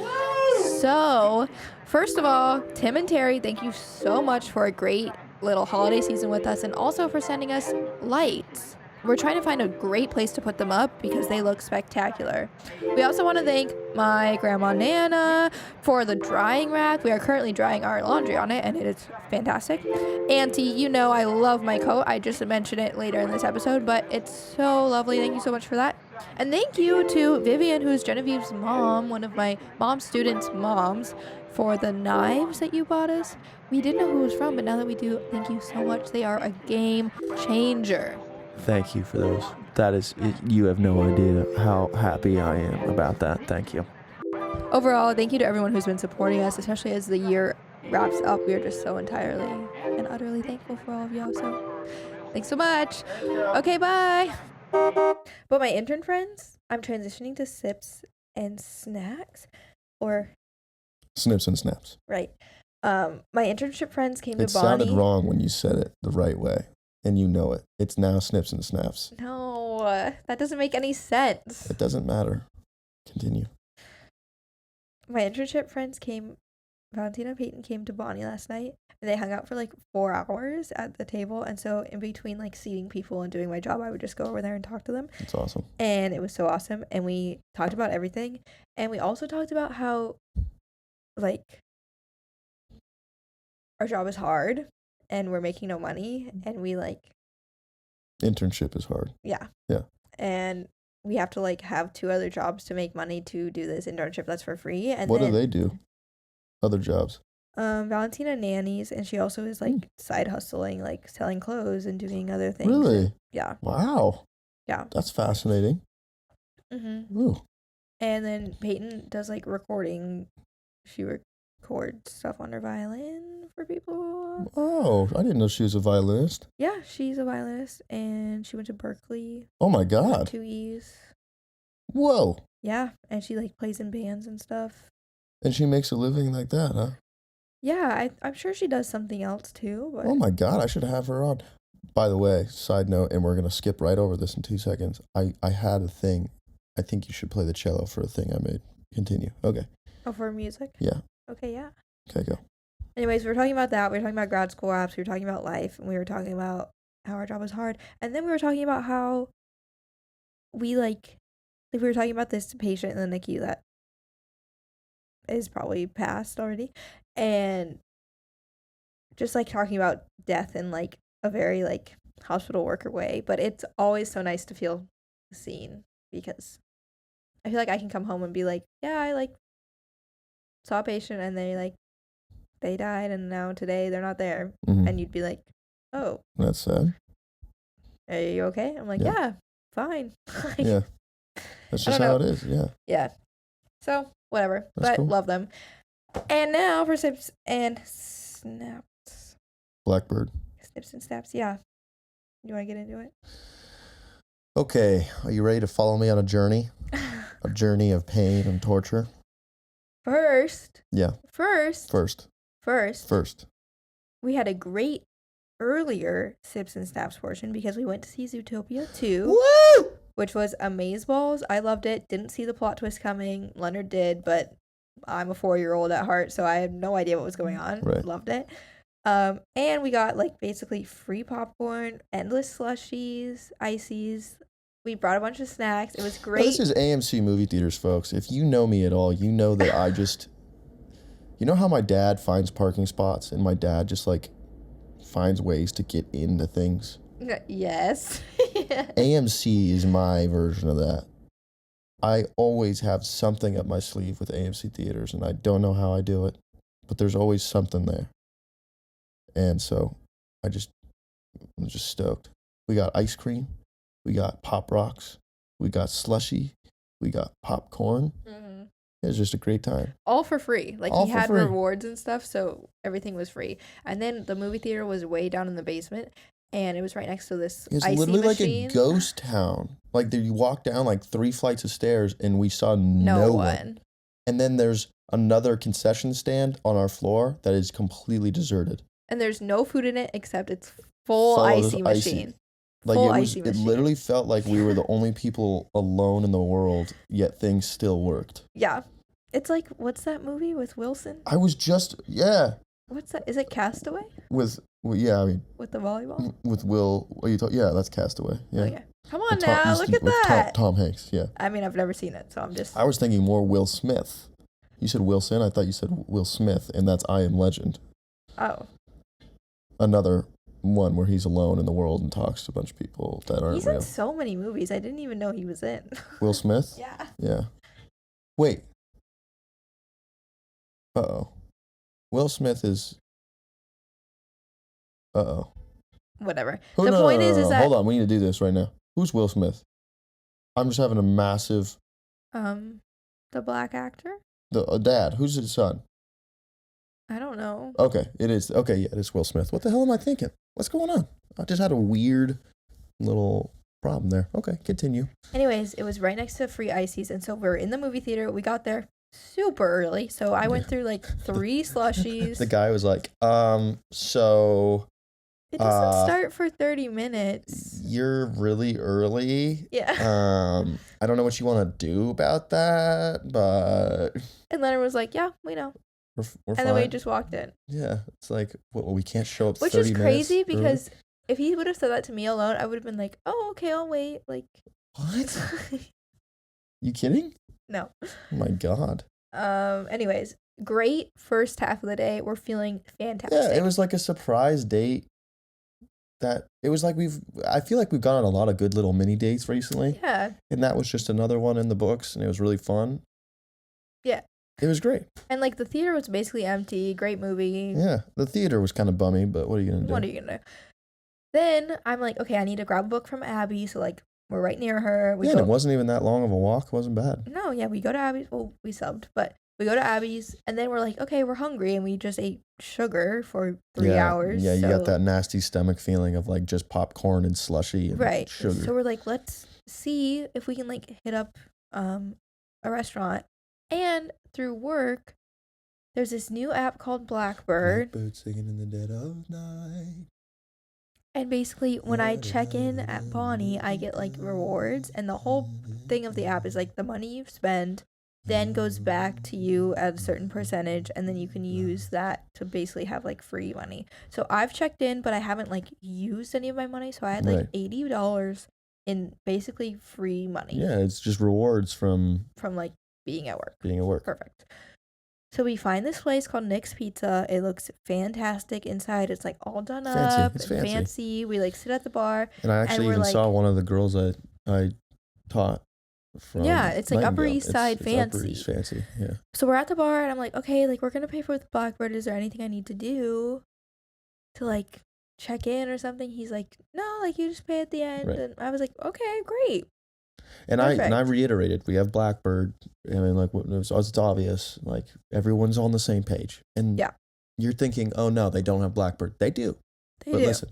So, first of all, Tim and Terry, thank you so much for a great little holiday season with us, and also for sending us lights. We're trying to find a great place to put them up because they look spectacular. We also want to thank my grandma Nana for the drying rack. We are currently drying our laundry on it, and it is fantastic. Auntie, you know I love my coat. I just mentioned it later in this episode, but it's so lovely. Thank you so much for that. And thank you to Vivian, who's Genevieve's mom, one of my mom's students' moms, for the knives that you bought us. We didn't know who it was from, but now that we do, thank you so much. They are a game changer. Thank you for those. That is, you have no idea how happy I am about that. Thank you. Overall, thank you to everyone who's been supporting us, especially as the year wraps up. We are just so entirely and utterly thankful for all of y'all. So thanks so much. Okay, bye. But my intern friends, I'm transitioning to sips and snacks, or Snips and snaps. right. My internship friends came to It Bonnie. sounded wrong when you said it the right way. And you know it. It's now snips and snaps. No, that doesn't make any sense. It doesn't matter. Continue. My internship friends came, Valentina and Peyton came to Bonnie last night, and they hung out for like 4 hours at the table. And so in between like seating people and doing my job, I would just go over there and talk to them. It's awesome. And it was so awesome. And we talked about everything. And we also talked about how like our job is hard and we're making no money, and we like Internship is hard. Yeah. Yeah. And we have to like have 2 other jobs to make money to do this internship that's for free. And What then, do they do? Other jobs. Valentina nannies, and she also is like side hustling, like selling clothes and doing other things. Really? Yeah. Wow. Yeah. That's fascinating. Mm-hmm. Ooh. And then Peyton does like recording. She records stuff on her violin for people. Oh, I didn't know she was a violinist. Yeah, she's a violinist, and she went to Berkeley. Oh my God. 2 E's. Whoa. Yeah, and she like plays in bands and stuff. And she makes a living like that, huh? Yeah, I'm sure she does something else too. But Oh my God, I should have her on. By the way, side note, and we're going to skip right over this in 2 seconds. I had a thing. I think you should play the cello for a thing I made. Continue. Okay. Oh, for music? Yeah. Okay, yeah. Okay, go. Anyways, we were talking about that. We were talking about grad school apps. We were talking about life. And we were talking about how our job was hard. And then we were talking about how we we were talking about this patient in the NICU that is probably passed already, and just like talking about death in like a very like hospital worker way, but it's always so nice to feel seen because I feel like I can come home and be like, yeah, I like saw a patient and they died and now today they're not there, and you'd be like, oh, That's sad. are you okay? I'm like, Yeah. yeah, fine. Like, Yeah. That's I just don't how know. it is. Yeah. Yeah. So whatever, That's but cool. love them. And now for sips and snaps. Blackbird. Snips and snaps. Yeah. You want to get into it? Okay. Are you ready to follow me on a journey? A journey of pain and torture? First. Yeah. First. First. We had a great earlier sips and snaps portion because we went to see Zootopia 2. Woo! Which was amazeballs. I loved it. Didn't see the plot twist coming. Leonard did, but I'm a 4-year-old at heart, so I had no idea what was going on. Right. Loved it. And we got like basically free popcorn, endless slushies, ices. We brought a bunch of snacks. It was great. Well, this is AMC movie theaters, folks. If you know me at all, you know that I just, you know how my dad finds parking spots, and my dad just like finds ways to get into things. Yes. AMC is my version of that. I always have something up my sleeve with AMC theaters, and I don't know how I do it, but there's always something there. And so I'm just stoked. We got ice cream, we got Pop Rocks, we got slushy, we got popcorn. Mm-hmm. It was just a great time. All for free. Like, All he for had free. rewards and stuff, so everything was free. And then the movie theater was way down in the basement, and it was right next to this It's icy literally machine. like a ghost town. Like, you walk down like 3 flights of stairs, and we saw no one. And then there's another concession stand on our floor that is completely deserted. And there's no food in it except it's full icy machine. Like, full it icy machine. literally felt like we were the only people alone in the world, yet things still worked. Yeah. It's like, what's that movie with Wilson? I was just, yeah. What's that? Is it Castaway? Yeah, I mean. With the volleyball? With Will, what are you talking? Yeah, that's Castaway. Yeah. Okay. Come on now, look at that. Tom Hanks, yeah. I mean, I've never seen it, so I'm just. I was thinking more Will Smith. You said Wilson, I thought you said Will Smith, and that's I Am Legend. Oh. Another one where he's alone in the world and talks to a bunch of people that aren't real. He's in so many movies. I didn't even know he was in. Will Smith? Yeah. Yeah. Wait. Uh-oh. Will Smith is... Uh-oh. Whatever. The point is that... Hold on, we need to do this right now. Who's Will Smith? I'm just having a massive... The black actor? The dad. Who's his son? I don't know. Okay, it is. Okay, yeah, it is Will Smith. What the hell am I thinking? What's going on? I just had a weird little problem there. Okay, continue. Anyways, it was right next to free ices, and so we're in the movie theater. We got there super early, so I went through like 3 slushies. The guy was like, so... It doesn't start for 30 minutes. You're really early. Yeah. I don't know what you want to do about that, but... And Leonard was like, yeah, we know. We're and fine. then we just walked in. Yeah, it's like, we can't show up Which 30 is crazy minutes because early? if he would have said that to me alone, I would have been like, oh, okay, I'll wait. Like, what? You kidding? No. Oh my God. Anyways, great first half of the day. We're feeling fantastic. Yeah, it was like a surprise date. It was like I feel like we've gone on a lot of good little mini dates recently. Yeah. And that was just another one in the books, and it was really fun. Yeah. It was great. And like the theater was basically empty. Great movie. Yeah, the theater was kind of bummy, but what are you gonna do? What are you gonna do? Then I'm like, okay, I need to grab a book from Abby. So like we're right near her. And it wasn't even that long of a walk. It wasn't bad. No, yeah, we go to Abby's. Well, we subbed, but we go to Abby's, and then we're like, okay, we're hungry, and we just ate sugar for 3 hours. Yeah, you got that nasty stomach feeling of like just popcorn and slushy and sugar. So we're like, let's see if we can like hit up a restaurant. And through work, there's this new app called Blackbird. Blackbird singing in the dead of night. And basically, when I check in at Bonnie, I get like rewards, and the whole thing of the app is like the money you spend then goes back to you at a certain percentage, and then you can use that to basically have like free money. So I've checked in, but I haven't like used any of my money, so I had like $80 in basically free money. Yeah, it's just rewards from like being at work. Being at work. Perfect. So we find this place called Nick's Pizza. It looks fantastic inside. It's like all done Fancy. up It's and fancy. fancy. We like sit at the bar. And I actually we're even like- saw one of the girls I taught from. Yeah, it's like Upper Nightingale. East Side it's Upper fancy. East fancy. Yeah. So we're at the bar and I'm like, okay, like we're gonna pay for the Blackbird. Is there anything I need to do to like check in or something? He's like, no, like you just pay at the end. Right. And I was like, okay, great. And I Perfect. reiterated, we have Blackbird. I mean, like it's obvious, like everyone's on the same page. And Yeah. you're thinking, oh no, they don't have Blackbird. They do. They But do. listen,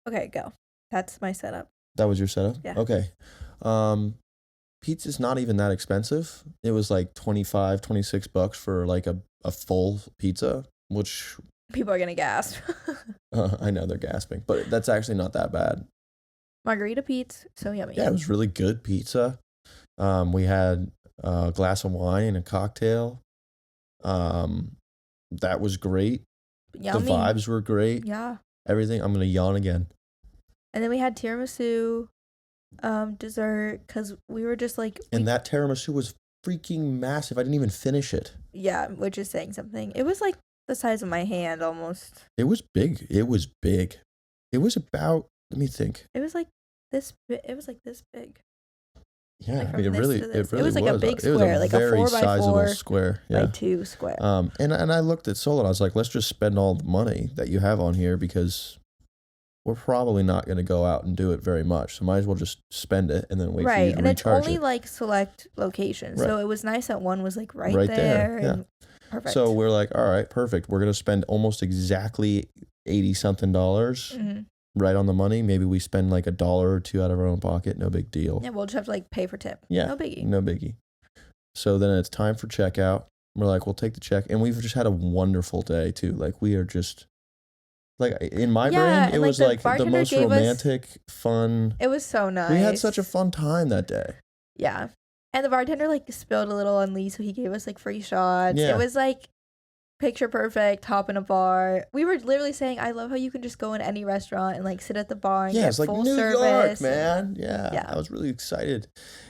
Okay, go. That's my setup. that was your setup? Yeah. Okay. Pizza's not even that expensive. It was like $25-$26 for like a full pizza, which People are gonna gasp. I know they're gasping, but that's actually not that bad. Margarita pizza, so yummy. Yeah, it was really good pizza. We had a glass of wine and a cocktail. That was great. Yummy. The vibes were great. Yeah. Everything. I'm gonna yawn again. And then we had tiramisu, dessert, because we were just like, And that tiramisu was freaking massive. I didn't even finish it. yeah, which is saying something. It was like the size of my hand almost. It was big. It was big. It was about. Let me think. It was like this. It was like this big. Yeah, Like I from mean, it this really, to it this. really It was like a big It was square, a like a very 4x4, sizable square. Yeah. By 2 square. And I looked at Solo and I was like, let's just spend all the money that you have on here because we're probably not going to go out and do it very much. So might as well just spend it and then wait for you Right, to and it's recharge only it. like select locations. Right. So it was nice that one was like right Right there. there, yeah. And perfect. So we're like, all right, perfect. We're going to spend almost exactly $80-something Mhm. right on the money. Maybe we spend like $1 or $2 out of our own pocket. No big deal. Yeah, we'll just have to like pay for tip. Yeah. No biggie. No biggie. So then it's time for checkout. We're like, we'll take the check. And we've just had a wonderful day too. Like we are just like in my Yeah, brain, and, it like, was the like the bartender most gave us- romantic, fun. It was so nice. We had such a fun time that day. Yeah. And the bartender like spilled a little on Lee, so he gave us like free shots. Yeah. It was like picture perfect, hop in a bar. We were literally saying, I love how you can just go in any restaurant and like sit at the bar and Yeah, get it's like full New service. York, man. Yeah, Yeah. I was really excited.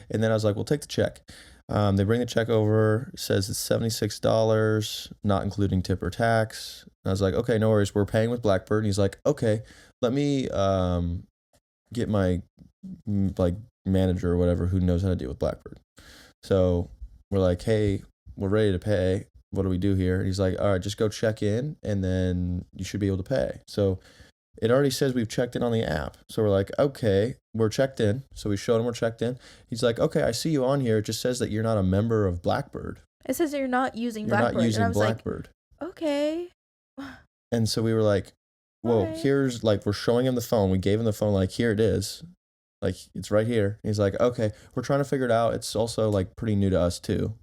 And then I was like, we'll take the check. They bring the check over, says it's $76, not including tip or tax. And I was like, okay, no worries. We're paying with Blackbird. And he's like, okay, let me get my like manager or whatever who knows how to deal with Blackbird. So we're like, hey, we're ready to pay. What do we do here? And he's like, all right, just go check in and then you should be able to pay. So it already says we've checked in on the app. So we're like, okay, we're checked in. So we showed him we're checked in. He's like, okay, I see you on here. It just says that you're not a member of Blackbird. It says that you're not using You're Blackbird. not and I using was Blackbird. like, okay. And so we were like, whoa, Alright. here's like, we're showing him the phone. We gave him the phone, like, here it is. Like, it's right here. He's like, okay, we're trying to figure it out. It's also like pretty new to us too.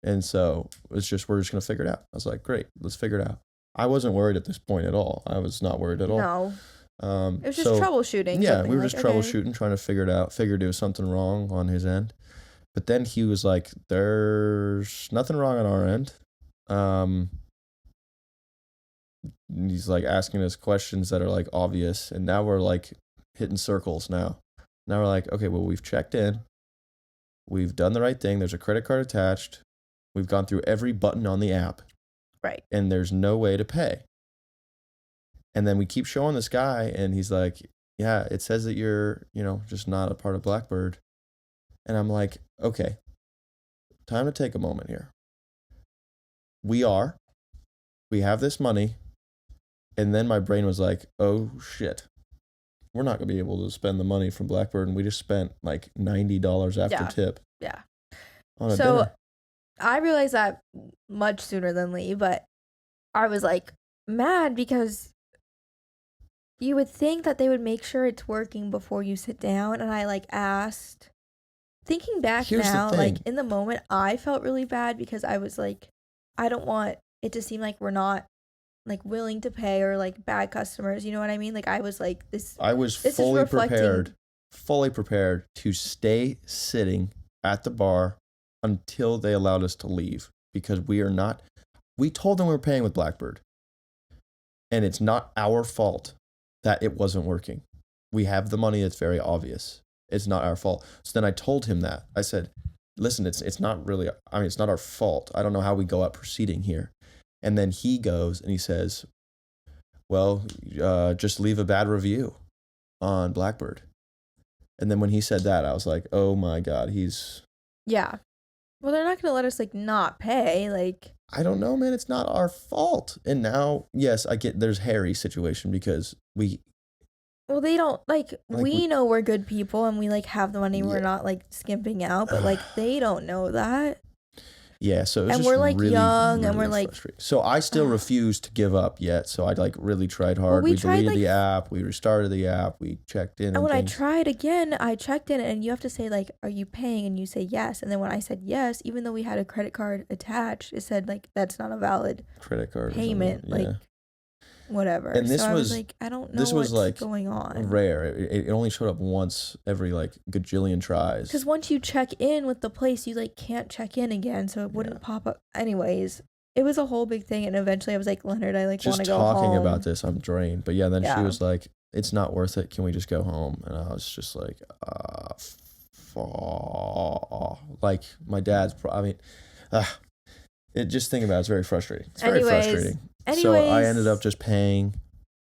And so we're just going to figure it out. I was like, great, let's figure it out. I wasn't worried at this point at all. I was not worried at all. No. It was just so- troubleshooting. Yeah, something, we were like, just okay. troubleshooting, trying to figure it out. Figured there was something wrong on his end. But then he was like, there's nothing wrong on our end. He's like asking us questions that are like obvious. And now we're like hitting circles now. Now we're like, okay, well, we've checked in. We've done the right thing. There's a credit card attached. We've gone through every button on the app. Right. And there's no way to pay. And then we keep showing this guy and he's like, yeah, it says that you're, just not a part of Blackbird. And I'm like, okay, time to take a moment here. We have this money. And then my brain was like, oh shit, we're not going to be able to spend the money from Blackbird. And we just spent like $90 after Yeah. tip. Yeah. On a So dinner. I realized that much sooner than Lee, but I was like mad because you would think that they would make sure it's working before you sit down. And I like asked, thinking back Here's the now, like thing. in the moment, I felt really bad because I was like, I don't want it to seem like we're not like willing to pay or like bad customers. You know what I mean? Like I was like this. I was this is fully reflecting- prepared to stay sitting at the bar until they allowed us to leave because we told them we were paying with Blackbird and it's not our fault that it wasn't working. We have the money. It's very obvious. It's not our fault. So then I told him that. I said, listen, it's not really, I mean, it's not our fault. I don't know how we go out proceeding here. And then he goes and he says, well, just leave a bad review on Blackbird. And then when he said that, I was like, oh my God, Yeah. Well, they're not going to let us, like, not pay. Like, I don't know, man. It's not our fault. And now, yes, I get there's Harry's situation because well, they don't, like we know we're good people and we, like, have the money. Yeah. We're not, like, skimping out. But, like, they don't know that. Yeah, so it's And just we're, like, really, young, really and we're, like... frustrating. So I still refuse to give up yet. So I, like, really tried hard. Well, we tried, deleted like... the app. We restarted the app. We checked in. And when things. I tried again, I checked in, and you have to say, like, are you paying? And you say yes. And then when I said yes, even though we had a credit card attached, it said, like, that's not a valid credit card payment. Yeah. Like, whatever. And this so I was was like, I don't know this was what's like going on. rare. It only showed up once every like gajillion tries. Because once you check in with the place, you like can't check in again, so it wouldn't pop up. Anyways, it was a whole big thing, and eventually I was like, Leonard, I like want to go home. Just talking about this, I'm drained. But yeah, then she was like, it's not worth it. Can we just go home? And I was just like, like my dad's. It just thinking about it, it's very frustrating. It's very frustrating. So I ended up just paying,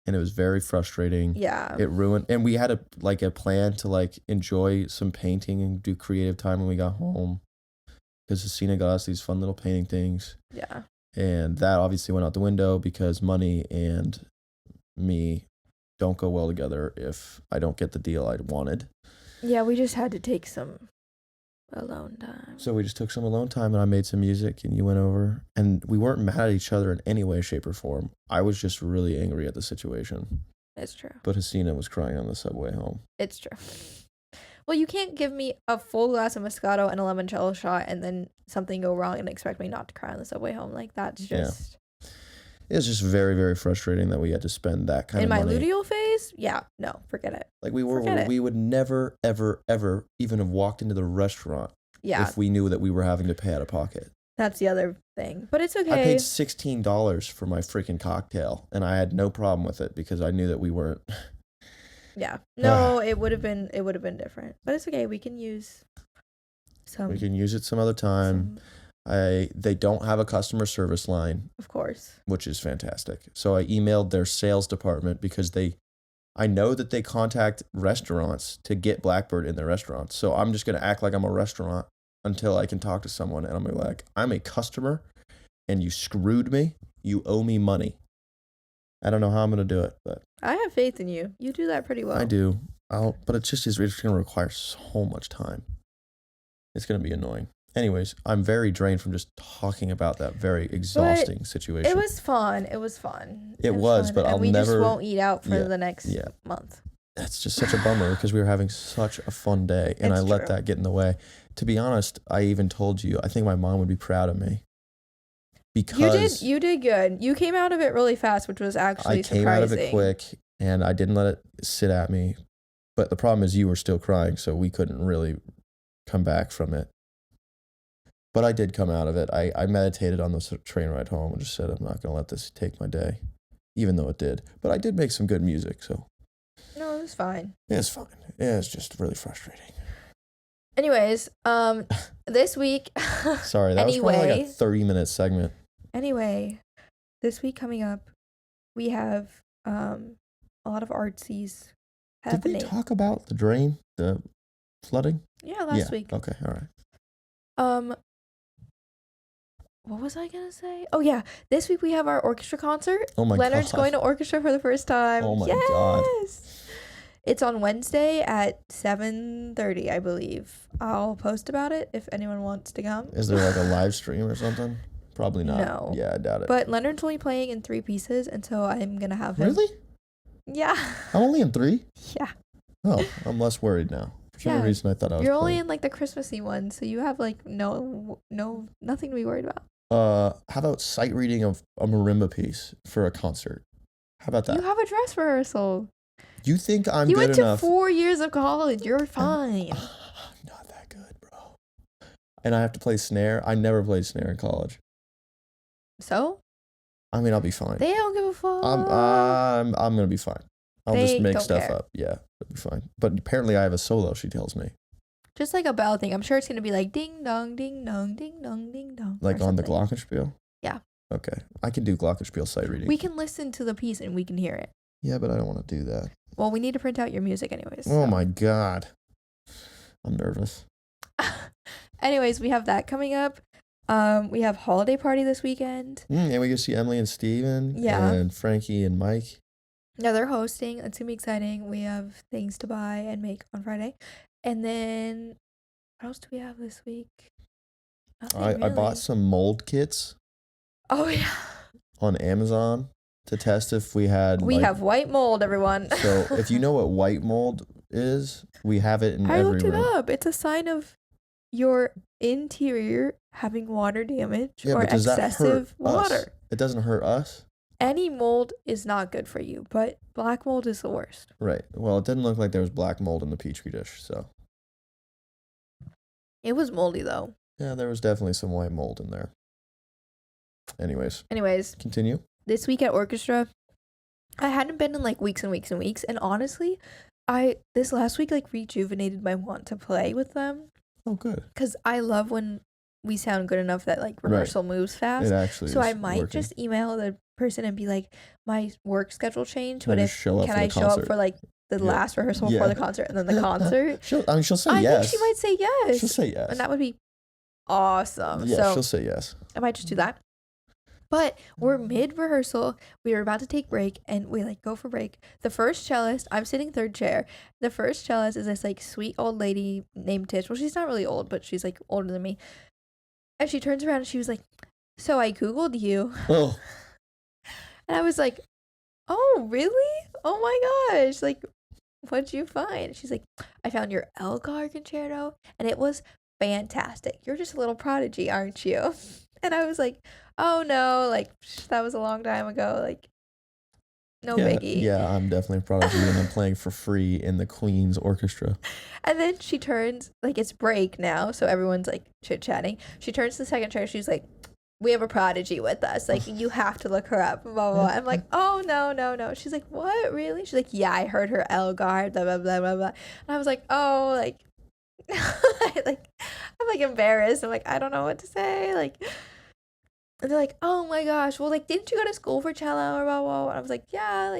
and it was very frustrating. Yeah. It ruined, and we had a plan to like enjoy some painting and do creative time when we got home, because Hesina got us these fun little painting things. Yeah. And that obviously went out the window because money and me don't go well together if I don't get the deal I wanted. Yeah, we just had to take some alone time. So we just took some alone time, and I made some music, and you went over, and we weren't mad at each other in any way, shape, or form. I was just really angry at the situation. It's true. But Hesina was crying on the subway home. It's true. Well, you can't give me a full glass of Moscato and a limoncello shot and then something go wrong and expect me not to cry on the subway home. Like, that's just... Yeah. It was just very, very frustrating that we had to spend that kind of money. In my luteal phase? Yeah. No, forget it. Like, we would never, ever, ever even have walked into the restaurant if we knew that we were having to pay out of pocket. That's the other thing. But it's okay. I paid $16 for my freaking cocktail, and I had no problem with it because I knew that we weren't... Yeah. No, it would have been different. But it's okay. We can use some. We can use it some other time. They don't have a customer service line. Of course. Which is fantastic. So I emailed their sales department because I know that they contact restaurants to get Blackbird in their restaurants. So I'm just going to act like I'm a restaurant until I can talk to someone. And I'm going to be like, I'm a customer and you screwed me. You owe me money. I don't know how I'm going to do it, but I have faith in you. You do that pretty well. I do. But it's just going to require so much time. It's going to be annoying. Anyways, I'm very drained from just talking about that very exhausting situation. It was fun. It was, but I'll never... We just won't eat out for the next month. That's just such a bummer because we were having such a fun day, and I let that get in the way. To be honest, I even told you, I think my mom would be proud of me. Because you did good. You came out of it really fast, which was actually surprising. I came out of it quick, and I didn't let it sit at me. But the problem is you were still crying, so we couldn't really come back from it. But I did come out of it. I meditated on the train ride home and just said, I'm not going to let this take my day, even though it did. But I did make some good music, so. No, it was fine. Yeah, it's fine. Yeah, it's just really frustrating. Anyways, this week. Sorry, that was probably like a 30-minute segment. Anyway, this week coming up, we have a lot of artsies happening. Did we talk about the drain, the flooding? Yeah, last week. Okay, all right. What was I gonna say? Oh yeah, this week we have our orchestra concert. Oh my Leonard's going to orchestra for the first time. Oh my god. It's on Wednesday at 7:30, I believe. I'll post about it if anyone wants to come. Is there like a live stream or something? Probably not. No. Yeah, I doubt it. But Leonard's only playing in 3 pieces, and so I'm gonna have him. Really? Yeah. I'm only in 3? Yeah. Oh, I'm less worried now. For some reason I thought I was You're only in like the Christmassy one, so you have like nothing to be worried about. How about sight reading of a marimba piece for a concert? How about that? You have a dress rehearsal. You think I'm good enough? You went to 4 years of college. You're fine. I'm not that good, bro. And I have to play snare. I never played snare in college. So? I mean, I'll be fine. They don't give a fuck. I'm gonna be fine. I'll just make stuff care. up. Yeah, it'll be fine. But apparently I have a solo, she tells me. Just like a bell thing. I'm sure it's gonna be like ding dong, ding dong, ding dong, ding dong. Like or on the something. glockenspiel? Yeah. Okay. I can do glockenspiel sight reading. We can listen to the piece and we can hear it. Yeah, but I don't want to do that. Well, we need to print out your music anyways. Oh so. my God. I'm nervous. Anyways, we have that coming up. We have holiday party this weekend. And we get to see Emily and Steven. Yeah. And Frankie and Mike. Yeah, they're hosting. It's gonna be exciting. We have things to buy and make on Friday. And then what else do we have this week? Nothing I really. bought some mold kits Oh yeah. on Amazon to test if we had. We have white mold, everyone. So if you know what white mold is, we have it in I every looked it room. up. It's a sign of your interior having water damage Yeah, or but does that excessive hurt us? water. It doesn't hurt us. Any mold is not good for you, but black mold is the worst. Right. Well, it didn't look like there was black mold in the Petri dish, so. It was moldy though. Yeah, there was definitely some white mold in there. Anyways, continue. This week at orchestra, I hadn't been in like weeks and weeks and weeks, and honestly, this last week like rejuvenated my want to play with them. Oh, good. Because I love when we sound good enough that like rehearsal moves fast. It actually So is I might working. just email the person and be like, my work schedule changed, Can I but just show up can for the I show up concert? for like the Yeah. last rehearsal Yeah. for the concert and then the concert? She'll say I yes. think she might say yes. She'll say yes. And that would be awesome. Yeah, So she'll say yes. I might just do that. But we're mid rehearsal. We were about to take break, and we like go for break. The first cellist, I'm sitting third chair. The first cellist is this like sweet old lady named Tish. Well, she's not really old, but she's like older than me. And she turns around and she was like, "So I Googled you," Oh, and I was like, "Oh, really? Oh my gosh! Like, what'd you find?" She's like, "I found your Elgar concerto, and it was fantastic. You're just a little prodigy, aren't you?" And I was like, "Oh no, like that was a long time ago. Like, no yeah, biggie." yeah, I'm definitely a prodigy, and I'm playing for free in the Queen's Orchestra. And then she turns, like it's break now, so everyone's like chit chatting. She turns to the second chair. She's like, "We have a prodigy with us. Like, you have to look her up." Blah blah blah. I'm like, "Oh no." She's like, "What? Really?" She's like, "Yeah, I heard her Elgar." Blah blah blah blah blah. And I was like, "Oh, like." I'm like embarrassed. I'm like, I don't know what to say. Like, and they're like, "Oh my gosh, well, like, didn't you go to school for cello or blah blah?" And I was like, yeah,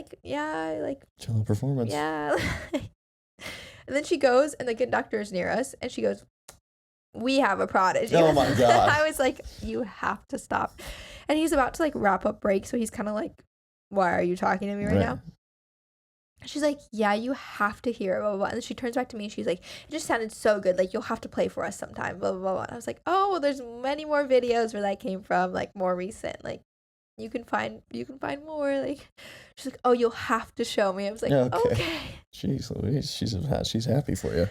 like, Cello performance. yeah. And then she goes, and the conductor's near us, and she goes, "We have a prodigy." Oh my God. I was like, "You have to stop." And he's about to like wrap up break, so he's kind of like, "Why are you talking to me right now?" She's like, "Yeah, you have to hear it, blah, blah, blah." And then she turns back to me and she's like, "It just sounded so good. Like, you'll have to play for us sometime, blah, blah, blah." And I was like, "Oh, well, there's many more videos where that came from, like, more recent. Like, you can find more." Like, she's like, "Oh, you'll have to show me." I was like, okay. Jeez Louise, she's happy for you.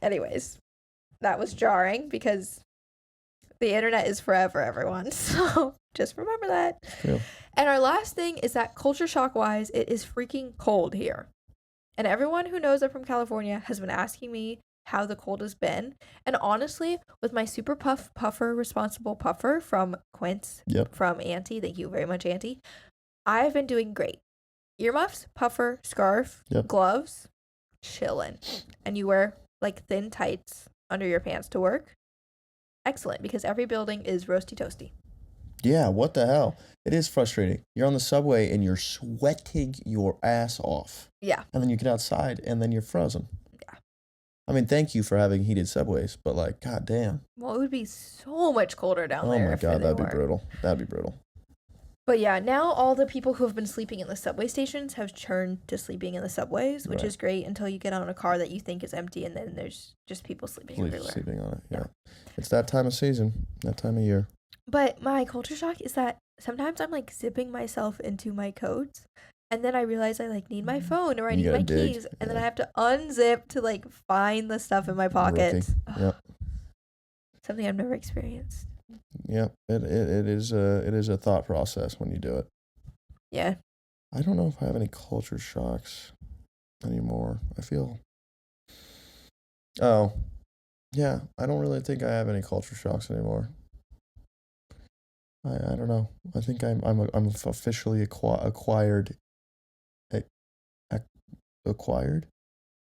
Anyways, that was jarring because the internet is forever, everyone. So just remember that. True. And our last thing is that culture shock wise, it is freaking cold here. And everyone who knows I'm from California has been asking me how the cold has been. And honestly, with my super puffer, responsible puffer from Quince, from Auntie, thank you very much, Auntie, I've been doing great. Earmuffs, puffer, scarf, gloves, chillin'. And you wear like thin tights under your pants to work. Excellent, because every building is roasty toasty. Yeah, what the hell? It is frustrating. You're on the subway and you're sweating your ass off. Yeah. And then you get outside and then you're frozen. Yeah. I mean, thank you for having heated subways, but like, goddamn. Well, it would be so much colder down there. Oh my God, that'd be brutal. That'd be brutal. But yeah, now all the people who have been sleeping in the subway stations have turned to sleeping in the subways, which is great until you get on a car that you think is empty and then there's just people sleeping everywhere. Sleeping on it, yeah. It's that time of season, that time of year. But my culture shock is that sometimes I'm like zipping myself into my coats and then I realize I like need my phone or I need my keys and then I have to unzip to like find the stuff in my pockets. Yep. Something I've never experienced. Yeah, it is a thought process when you do it. Yeah. I don't know if I have any culture shocks anymore. Oh, yeah. I don't really think I have any culture shocks anymore. I don't know. I think I'm officially acquired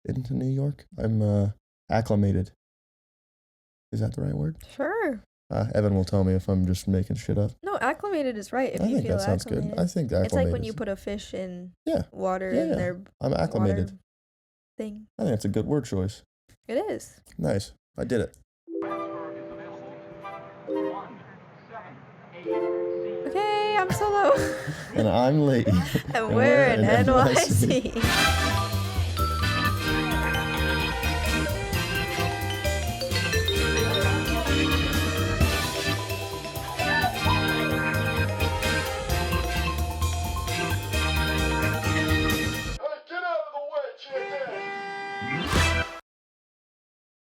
into New York. I'm Acclimated. Is that the right word? Sure. Evan will tell me if I'm just making shit up. No, acclimated is right. If I you think feel that sounds acclimated. good. I think acclimated. It's like when you put a fish in Yeah. water Yeah, in yeah. their I'm acclimated. water thing. I think that's a good word choice. It is. Nice. I did it. Okay, I'm solo. And I'm late. And we're in NYC. NYC.